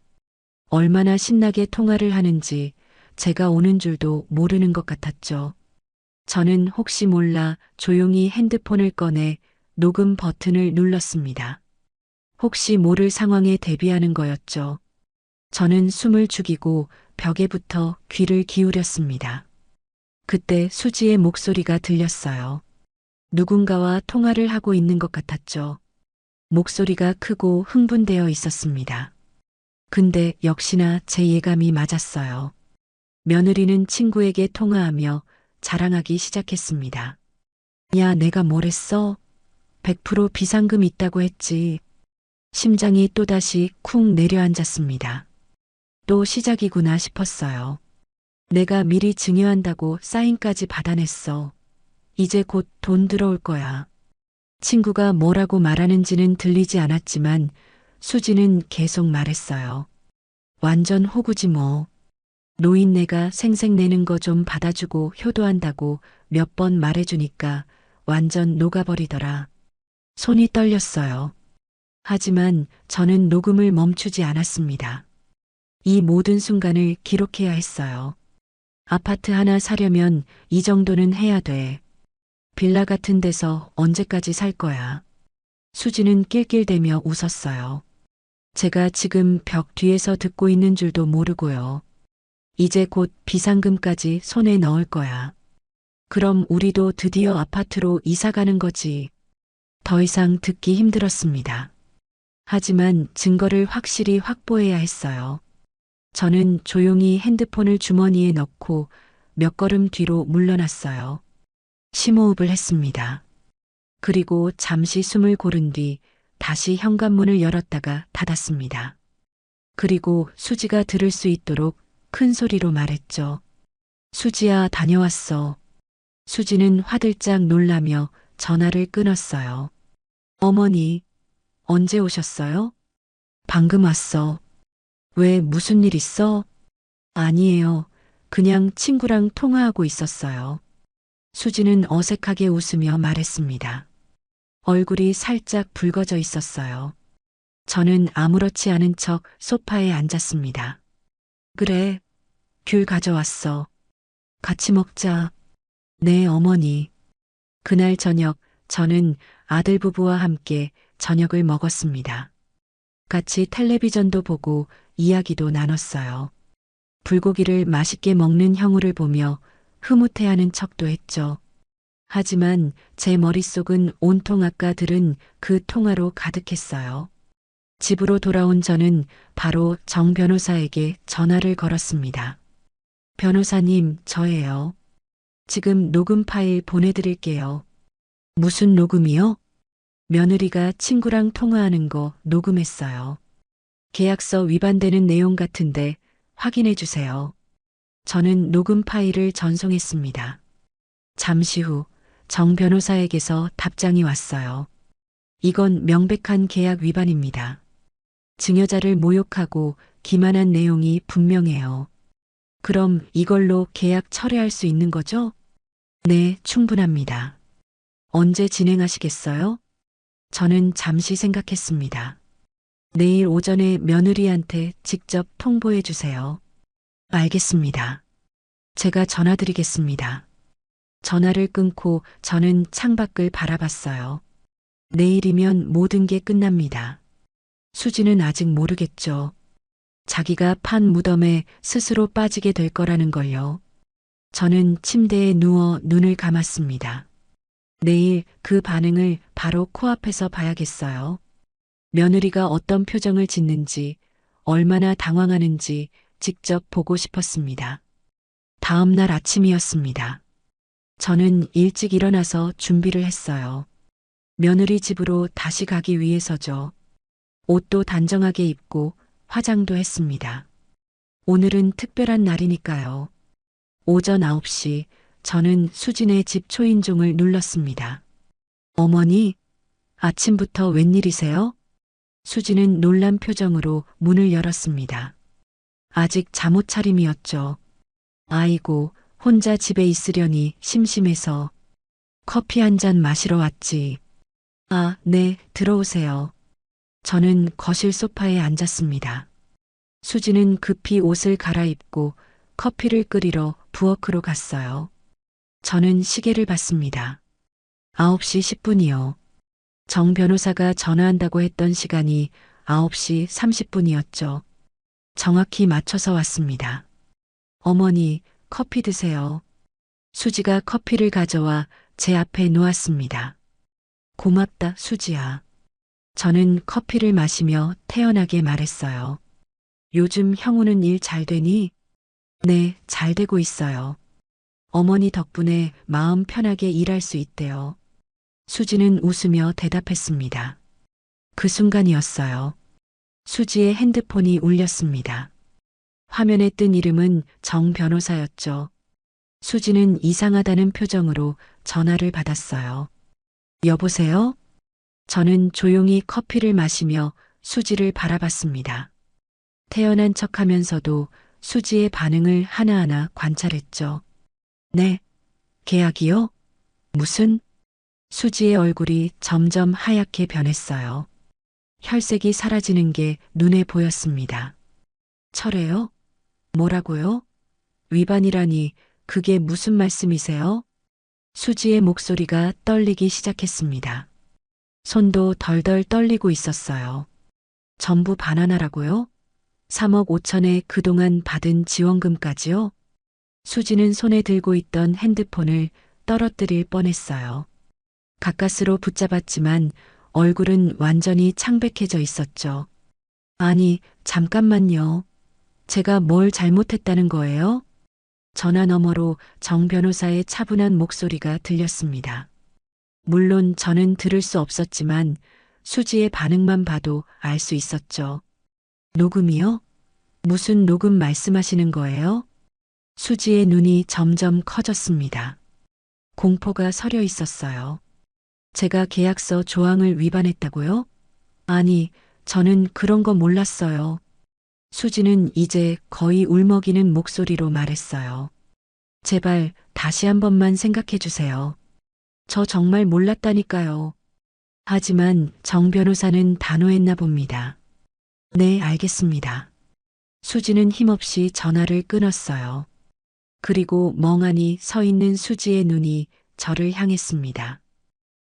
얼마나 신나게 통화를 하는지 제가 오는 줄도 모르는 것 같았죠. 저는 혹시 몰라 조용히 핸드폰을 꺼내 녹음 버튼을 눌렀습니다. 혹시 모를 상황에 대비하는 거였죠. 저는 숨을 죽이고 벽에 붙어 귀를 기울였습니다. 그때 수지의 목소리가 들렸어요. 누군가와 통화를 하고 있는 것 같았죠. 목소리가 크고 흥분되어 있었습니다. 근데 역시나 제 예감이 맞았어요. 며느리는 친구에게 통화하며 자랑하기 시작했습니다. 야, 내가 뭘 했어? 100% 비상금 있다고 했지. 심장이 또다시 쿵 내려앉았습니다. 또 시작이구나 싶었어요. 내가 미리 증여한다고 사인까지 받아냈어. 이제 곧 돈 들어올 거야. 친구가 뭐라고 말하는지는 들리지 않았지만 수지는 계속 말했어요. 완전 호구지 뭐. 노인네가 생색내는 거 좀 받아주고 효도한다고 몇 번 말해주니까 완전 녹아버리더라. 손이 떨렸어요. 하지만 저는 녹음을 멈추지 않았습니다. 이 모든 순간을 기록해야 했어요. 아파트 하나 사려면 이 정도는 해야 돼. 빌라 같은 데서 언제까지 살 거야. 수지는 낄낄대며 웃었어요. 제가 지금 벽 뒤에서 듣고 있는 줄도 모르고요. 이제 곧 비상금까지 손에 넣을 거야. 그럼 우리도 드디어 아파트로 이사 가는 거지. 더 이상 듣기 힘들었습니다. 하지만 증거를 확실히 확보해야 했어요. 저는 조용히 핸드폰을 주머니에 넣고 몇 걸음 뒤로 물러났어요. 심호흡을 했습니다. 그리고 잠시 숨을 고른 뒤 다시 현관문을 열었다가 닫았습니다. 그리고 수지가 들을 수 있도록 큰 소리로 말했죠. 수지야, 다녀왔어. 수지는 화들짝 놀라며 전화를 끊었어요. 어머니, 언제 오셨어요? 방금 왔어. 왜, 무슨 일 있어? 아니에요. 그냥 친구랑 통화하고 있었어요. 수지는 어색하게 웃으며 말했습니다. 얼굴이 살짝 붉어져 있었어요. 저는 아무렇지 않은 척 소파에 앉았습니다. 그래, 귤 가져왔어. 같이 먹자. 네, 어머니. 그날 저녁 저는 아들 부부와 함께 저녁을 먹었습니다. 같이 텔레비전도 보고 이야기도 나눴어요. 불고기를 맛있게 먹는 형우를 보며 흐뭇해하는 척도 했죠. 하지만 제 머릿속은 온통 아까 들은 그 통화로 가득했어요. 집으로 돌아온 저는 바로 정 변호사에게 전화를 걸었습니다. 변호사님, 저예요. 지금 녹음 파일 보내드릴게요. 무슨 녹음이요? 며느리가 친구랑 통화하는 거 녹음했어요. 계약서 위반되는 내용 같은데 확인해 주세요. 저는 녹음 파일을 전송했습니다. 잠시 후 정 변호사에게서 답장이 왔어요. 이건 명백한 계약 위반입니다. 증여자를 모욕하고 기만한 내용이 분명해요. 그럼 이걸로 계약 철회할 수 있는 거죠? 네, 충분합니다. 언제 진행하시겠어요? 저는 잠시 생각했습니다. 내일 오전에 며느리한테 직접 통보해 주세요. 알겠습니다. 제가 전화드리겠습니다. 전화를 끊고 저는 창밖을 바라봤어요. 내일이면 모든 게 끝납니다. 수지는 아직 모르겠죠. 자기가 판 무덤에 스스로 빠지게 될 거라는 걸요. 저는 침대에 누워 눈을 감았습니다. 내일 그 반응을 바로 코앞에서 봐야겠어요. 며느리가 어떤 표정을 짓는지, 얼마나 당황하는지 직접 보고 싶었습니다. 다음 날 아침이었습니다. 저는 일찍 일어나서 준비를 했어요. 며느리 집으로 다시 가기 위해서죠. 옷도 단정하게 입고 화장도 했습니다. 오늘은 특별한 날이니까요. 오전 9시 저는 수진의 집 초인종을 눌렀습니다. 어머니, 아침부터 웬일이세요? 수진은 놀란 표정으로 문을 열었습니다. 아직 잠옷 차림이었죠. 아이고, 혼자 집에 있으려니 심심해서 커피 한 잔 마시러 왔지. 아, 네, 들어오세요. 저는 거실 소파에 앉았습니다. 수지는 급히 옷을 갈아입고 커피를 끓이러 부엌으로 갔어요. 저는 시계를 봤습니다. 9시 10분이요. 정 변호사가 전화한다고 했던 시간이 9시 30분이었죠. 정확히 맞춰서 왔습니다. 어머니, 커피 드세요. 수지가 커피를 가져와 제 앞에 놓았습니다. 고맙다, 수지야. 저는 커피를 마시며 태연하게 말했어요. 요즘 형우는 일 잘 되니? 네, 잘 되고 있어요. 어머니 덕분에 마음 편하게 일할 수 있대요. 수지는 웃으며 대답했습니다. 그 순간이었어요. 수지의 핸드폰이 울렸습니다. 화면에 뜬 이름은 정 변호사였죠. 수지는 이상하다는 표정으로 전화를 받았어요. 여보세요? 저는 조용히 커피를 마시며 수지를 바라봤습니다. 태연한 척하면서도 수지의 반응을 하나하나 관찰했죠. 네, 계약이요? 무슨? 수지의 얼굴이 점점 하얗게 변했어요. 혈색이 사라지는 게 눈에 보였습니다. 철회요? 뭐라고요? 위반이라니 그게 무슨 말씀이세요? 수지의 목소리가 떨리기 시작했습니다. 손도 덜덜 떨리고 있었어요. 전부 반환하라고요? 3억 5천에 그동안 받은 지원금까지요? 수지는 손에 들고 있던 핸드폰을 떨어뜨릴 뻔했어요. 가까스로 붙잡았지만 얼굴은 완전히 창백해져 있었죠. 아니, 잠깐만요. 제가 뭘 잘못했다는 거예요? 전화 너머로 정 변호사의 차분한 목소리가 들렸습니다. 물론 저는 들을 수 없었지만 수지의 반응만 봐도 알 수 있었죠. 녹음이요? 무슨 녹음 말씀하시는 거예요? 수지의 눈이 점점 커졌습니다. 공포가 서려 있었어요. 제가 계약서 조항을 위반했다고요? 아니, 저는 그런 거 몰랐어요. 수지는 이제 거의 울먹이는 목소리로 말했어요. 제발 다시 한 번만 생각해 주세요. 저 정말 몰랐다니까요. 하지만 정 변호사는 단호했나 봅니다. 네, 알겠습니다. 수지는 힘없이 전화를 끊었어요. 그리고 멍하니 서 있는 수지의 눈이 저를 향했습니다.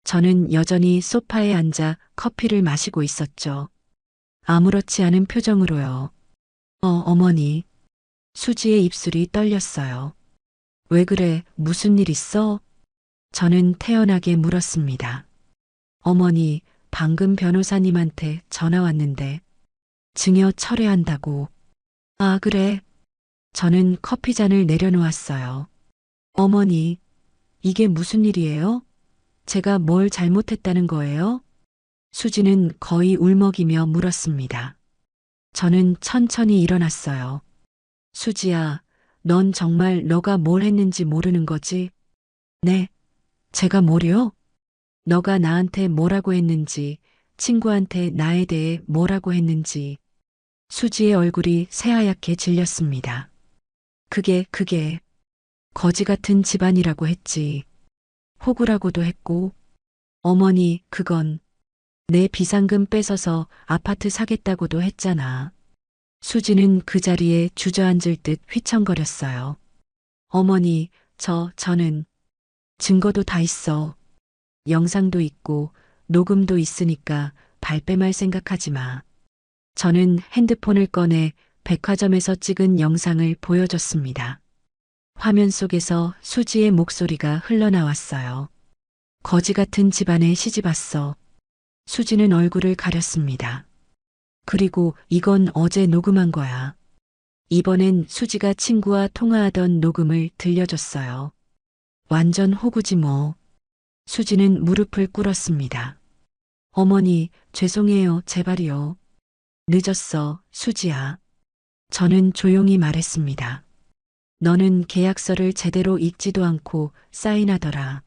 저는 여전히 소파에 앉아 커피를 마시고 있었죠. 아무렇지 않은 표정으로요. 어머니. 수지의 입술이 떨렸어요. 왜 그래, 무슨 일 있어? 저는 태연하게 물었습니다. 어머니, 방금 변호사님한테 전화 왔는데 증여 철회한다고. 아, 그래. 저는 커피잔을 내려놓았어요. 어머니, 이게 무슨 일이에요? 제가 뭘 잘못했다는 거예요? 수지는 거의 울먹이며 물었습니다. 저는 천천히 일어났어요. 수지야, 넌 정말 너가 뭘 했는지 모르는 거지? 네. 제가 뭐요? 너가 나한테 뭐라고 했는지, 친구한테 나에 대해 뭐라고 했는지. 수지의 얼굴이 새하얗게 질렸습니다. 그게 거지 같은 집안이라고 했지. 호구라고도 했고. 어머니, 그건 내 비상금 뺏어서 아파트 사겠다고도 했잖아. 수지는 그 자리에 주저앉을 듯 휘청거렸어요. 어머니, 저는 증거도 다 있어. 영상도 있고 녹음도 있으니까 발뺌할 생각하지 마. 저는 핸드폰을 꺼내 백화점에서 찍은 영상을 보여줬습니다. 화면 속에서 수지의 목소리가 흘러나왔어요. 거지 같은 집안에 시집 왔어. 수지는 얼굴을 가렸습니다. 그리고 이건 어제 녹음한 거야. 이번엔 수지가 친구와 통화하던 녹음을 들려줬어요. 완전 호구지 뭐. 수지는 무릎을 꿇었습니다. 어머니, 죄송해요, 제발이요. 늦었어, 수지야. 저는 조용히 말했습니다. 너는 계약서를 제대로 읽지도 않고 사인하더라.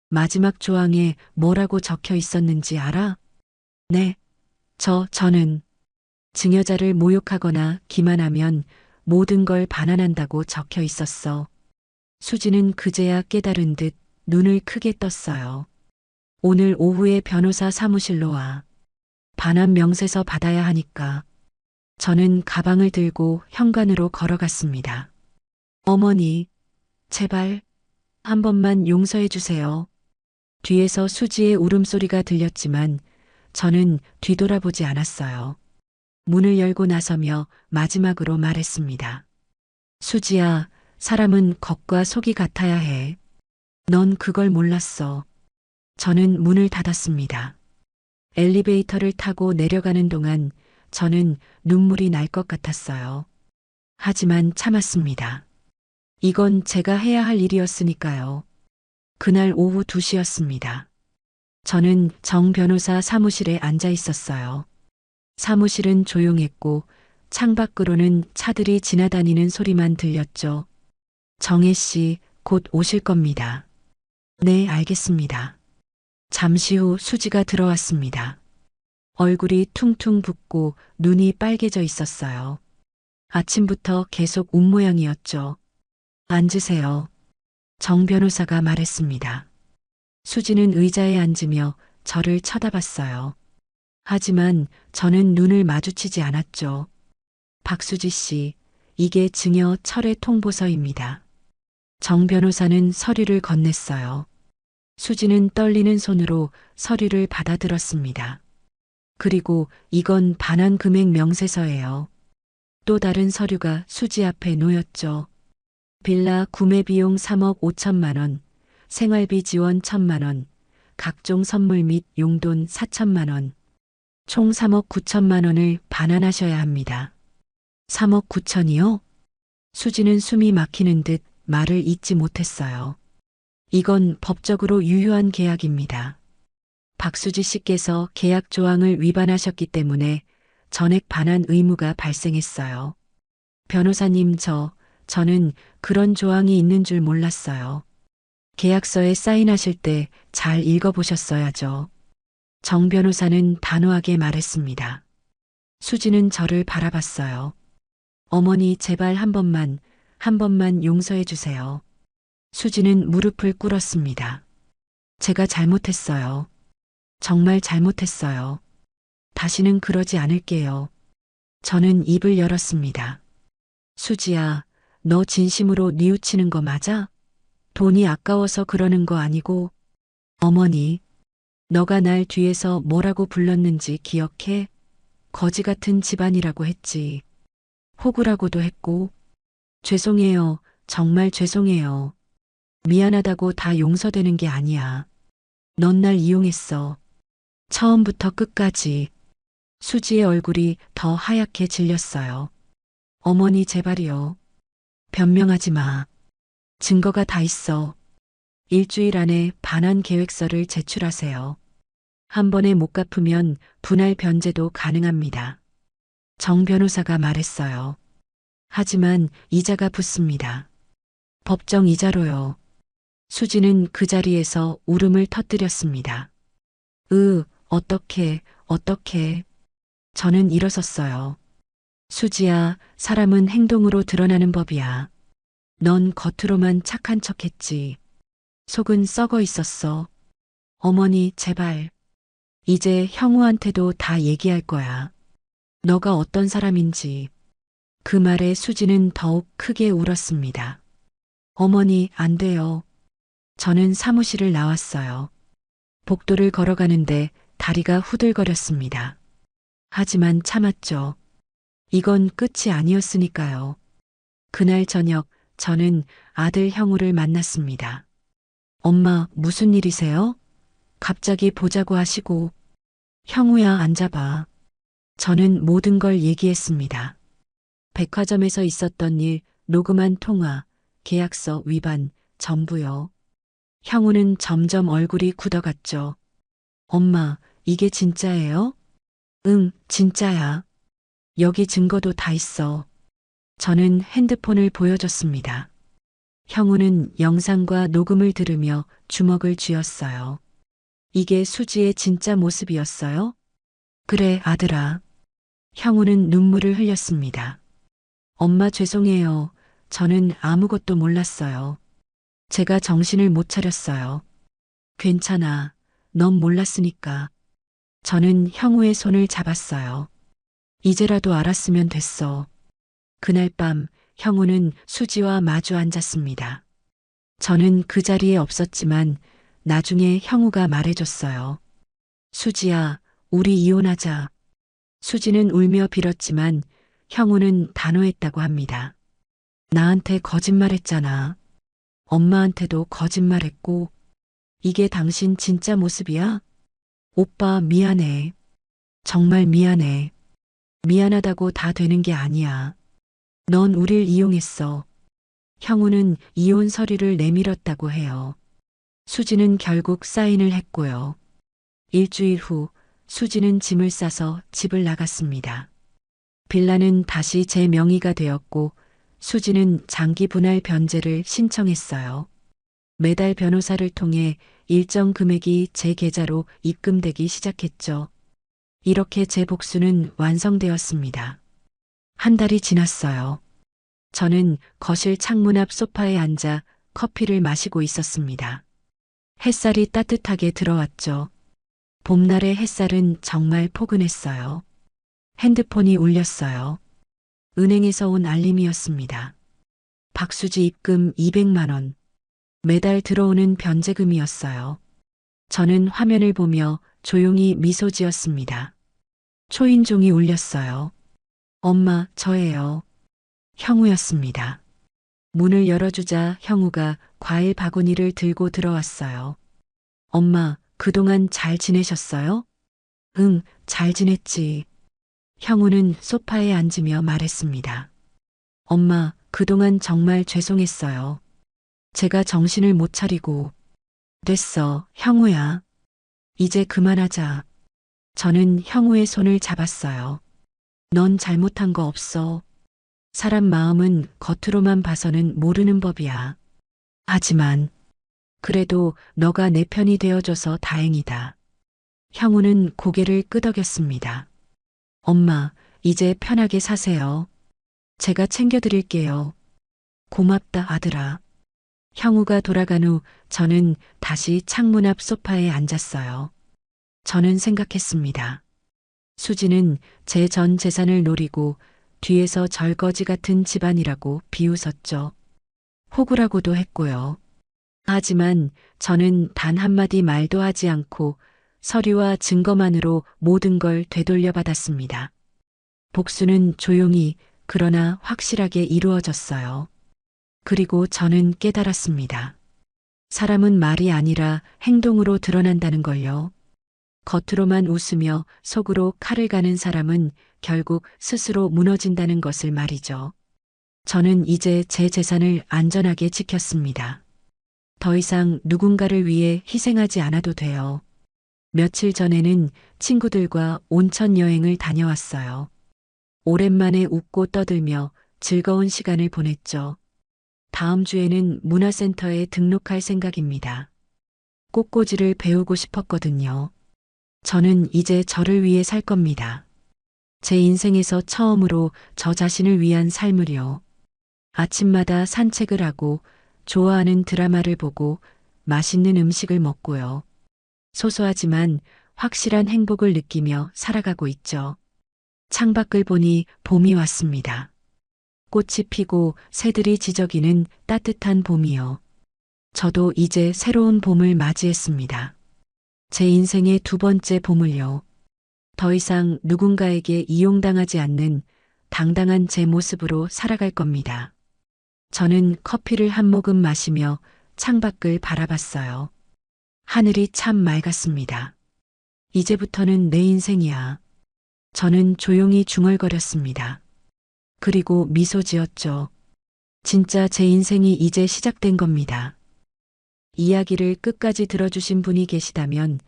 마지막 조항에 뭐라고 적혀 있었는지 알아? 네. 저는 증여자를 모욕하거나 기만하면 모든 걸 반환한다고 적혀 있었어. 수지는 그제야 깨달은 듯 눈을 크게 떴어요. 오늘 오후에 변호사 사무실로 와. 반환 명세서 받아야 하니까. 저는 가방을 들고 현관으로 걸어갔습니다. 어머니, 제발 한 번만 용서해 주세요. 뒤에서 수지의 울음소리가 들렸지만 저는 뒤돌아보지 않았어요. 문을 열고 나서며 마지막으로 말했습니다. 수지야, 사람은 겉과 속이 같아야 해. 넌 그걸 몰랐어. 저는 문을 닫았습니다. 엘리베이터를 타고 내려가는 동안 저는 눈물이 날 것 같았어요. 하지만 참았습니다. 이건 제가 해야 할 일이었으니까요. 그날 오후 2시였습니다. 저는 정 변호사 사무실에 앉아 있었어요. 사무실은 조용했고 창밖으로는 차들이 지나다니는 소리만 들렸죠. 정혜 씨, 곧 오실 겁니다. 네, 알겠습니다. 잠시 후 수지가 들어왔습니다. 얼굴이 퉁퉁 붓고 눈이 빨개져 있었어요. 아침부터 계속 운모양이었죠. 앉으세요. 정 변호사가 말했습니다. 수지는 의자에 앉으며 저를 쳐다봤어요. 하지만 저는 눈을 마주치지 않았죠. 박수지 씨, 이게 증여 철회 통보서입니다. 정 변호사는 서류를 건넸어요. 수지는 떨리는 손으로 서류를 받아들었습니다. 그리고 이건 반환 금액 명세서예요. 또 다른 서류가 수지 앞에 놓였죠. 빌라 구매 비용 3억 5천만 원, 생활비 지원 1천만 원, 각종 선물 및 용돈 4천만 원, 총 3억 9천만 원을 반환하셔야 합니다. 3억 9천이요? 수지는 숨이 막히는 듯 말을 잇지 못했어요. 이건 법적으로 유효한 계약입니다. 박수지 씨께서 계약 조항을 위반하셨기 때문에 전액 반환 의무가 발생했어요. 변호사님, 저는 그런 조항이 있는 줄 몰랐어요. 계약서에 사인하실 때 잘 읽어보셨어야죠. 정 변호사는 단호하게 말했습니다. 수지는 저를 바라봤어요. 어머니, 제발 한 번만 용서해 주세요. 수지는 무릎을 꿇었습니다. 제가 잘못했어요. 정말 잘못했어요. 다시는 그러지 않을게요. 저는 입을 열었습니다. 수지야, 너 진심으로 뉘우치는 거 맞아? 돈이 아까워서 그러는 거 아니고. 어머니, 너가 날 뒤에서 뭐라고 불렀는지 기억해? 거지 같은 집안이라고 했지. 호구라고도 했고. 죄송해요. 정말 죄송해요. 미안하다고 다 용서되는 게 아니야. 넌 날 이용했어. 처음부터 끝까지. 수지의 얼굴이 더 하얗게 질렸어요. 어머니, 제발이요. 변명하지 마. 증거가 다 있어. 일주일 안에 반환 계획서를 제출하세요. 한 번에 못 갚으면 분할 변제도 가능합니다. 정 변호사가 말했어요. 하지만 이자가 붙습니다. 법정 이자로요. 수지는 그 자리에서 울음을 터뜨렸습니다. 어떻게. 저는 일어섰어요. 수지야, 사람은 행동으로 드러나는 법이야. 넌 겉으로만 착한 척했지. 속은 썩어 있었어. 어머니, 제발. 이제 형우한테도 다 얘기할 거야. 너가 어떤 사람인지. 그 말에 수지는 더욱 크게 울었습니다. 어머니, 안 돼요. 저는 사무실을 나왔어요. 복도를 걸어가는데 다리가 후들거렸습니다. 하지만 참았죠. 이건 끝이 아니었으니까요. 그날 저녁 저는 아들 형우를 만났습니다. 엄마, 무슨 일이세요? 갑자기 보자고 하시고. 형우야, 앉아봐. 저는 모든 걸 얘기했습니다. 백화점에서 있었던 일, 녹음한 통화, 계약서 위반, 전부요. 형우는 점점 얼굴이 굳어갔죠. 엄마, 이게 진짜예요? 응, 진짜야. 여기 증거도 다 있어. 저는 핸드폰을 보여줬습니다. 형우는 영상과 녹음을 들으며 주먹을 쥐었어요. 이게 수지의 진짜 모습이었어요? 그래, 아들아. 형우는 눈물을 흘렸습니다. 엄마, 죄송해요. 저는 아무것도 몰랐어요. 제가 정신을 못 차렸어요. 괜찮아. 넌 몰랐으니까. 저는 형우의 손을 잡았어요. 이제라도 알았으면 됐어. 그날 밤 형우는 수지와 마주 앉았습니다. 저는 그 자리에 없었지만 나중에 형우가 말해줬어요. 수지야, 우리 이혼하자. 수지는 울며 빌었지만 형우는 단호했다고 합니다. 나한테 거짓말했잖아. 엄마한테도 거짓말했고. 이게 당신 진짜 모습이야? 오빠, 미안해. 정말 미안해. 미안하다고 다 되는 게 아니야. 넌 우릴 이용했어. 형우는 이혼 서류를 내밀었다고 해요. 수지는 결국 사인을 했고요. 일주일 후 수지는 짐을 싸서 집을 나갔습니다. 빌라는 다시 제 명의가 되었고 수지는 장기 분할 변제를 신청했어요. 매달 변호사를 통해 일정 금액이 제 계좌로 입금되기 시작했죠. 이렇게 제 복수는 완성되었습니다. 한 달이 지났어요. 저는 거실 창문 앞 소파에 앉아 커피를 마시고 있었습니다. 햇살이 따뜻하게 들어왔죠. 봄날의 햇살은 정말 포근했어요. 핸드폰이 울렸어요. 은행에서 온 알림이었습니다. 박수지 입금 200만 원. 매달 들어오는 변제금이었어요. 저는 화면을 보며 조용히 미소 지었습니다. 초인종이 울렸어요. 엄마, 저예요. 형우였습니다. 문을 열어주자 형우가 과일 바구니를 들고 들어왔어요. 엄마, 그동안 잘 지내셨어요? 응, 잘 지냈지. 형우는 소파에 앉으며 말했습니다. 엄마, 그동안 정말 죄송했어요. 제가 정신을 못 차리고. 됐어, 형우야. 이제 그만하자. 저는 형우의 손을 잡았어요. 넌 잘못한 거 없어. 사람 마음은 겉으로만 봐서는 모르는 법이야. 하지만, 그래도 너가 내 편이 되어줘서 다행이다. 형우는 고개를 끄덕였습니다. 엄마, 이제 편하게 사세요. 제가 챙겨드릴게요. 고맙다, 아들아. 형우가 돌아간 후 저는 다시 창문 앞 소파에 앉았어요. 저는 생각했습니다. 수지는 제 전 재산을 노리고 뒤에서 절거지 같은 집안이라고 비웃었죠. 호구라고도 했고요. 하지만 저는 단 한마디 말도 하지 않고 서류와 증거만으로 모든 걸 되돌려 받았습니다. 복수는 조용히 그러나 확실하게 이루어졌어요. 그리고 저는 깨달았습니다. 사람은 말이 아니라 행동으로 드러난다는 걸요. 겉으로만 웃으며 속으로 칼을 가는 사람은 결국 스스로 무너진다는 것을 말이죠. 저는 이제 제 재산을 안전하게 지켰습니다. 더 이상 누군가를 위해 희생하지 않아도 돼요. 며칠 전에는 친구들과 온천 여행을 다녀왔어요. 오랜만에 웃고 떠들며 즐거운 시간을 보냈죠. 다음 주에는 문화센터에 등록할 생각입니다. 꽃꽂이를 배우고 싶었거든요. 저는 이제 저를 위해 살 겁니다. 제 인생에서 처음으로 저 자신을 위한 삶을요. 아침마다 산책을 하고 좋아하는 드라마를 보고 맛있는 음식을 먹고요. 소소하지만 확실한 행복을 느끼며 살아가고 있죠. 창밖을 보니 봄이 왔습니다. 꽃이 피고 새들이 지저귀는 따뜻한 봄이요. 저도 이제 새로운 봄을 맞이했습니다. 제 인생의 두 번째 봄을요. 더 이상 누군가에게 이용당하지 않는 당당한 제 모습으로 살아갈 겁니다. 저는 커피를 한 모금 마시며 창밖을 바라봤어요. 하늘이 참 맑았습니다. 이제부터는 내 인생이야. 저는 조용히 중얼거렸습니다. 그리고 미소 지었죠. 진짜 제 인생이 이제 시작된 겁니다. 이야기를 끝까지 들어주신 분이 계시다면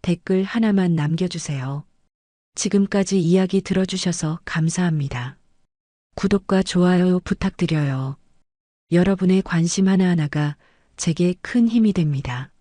댓글 하나만 남겨주세요. 지금까지 이야기 들어주셔서 감사합니다. 구독과 좋아요 부탁드려요. 여러분의 관심 하나하나가 제게 큰 힘이 됩니다.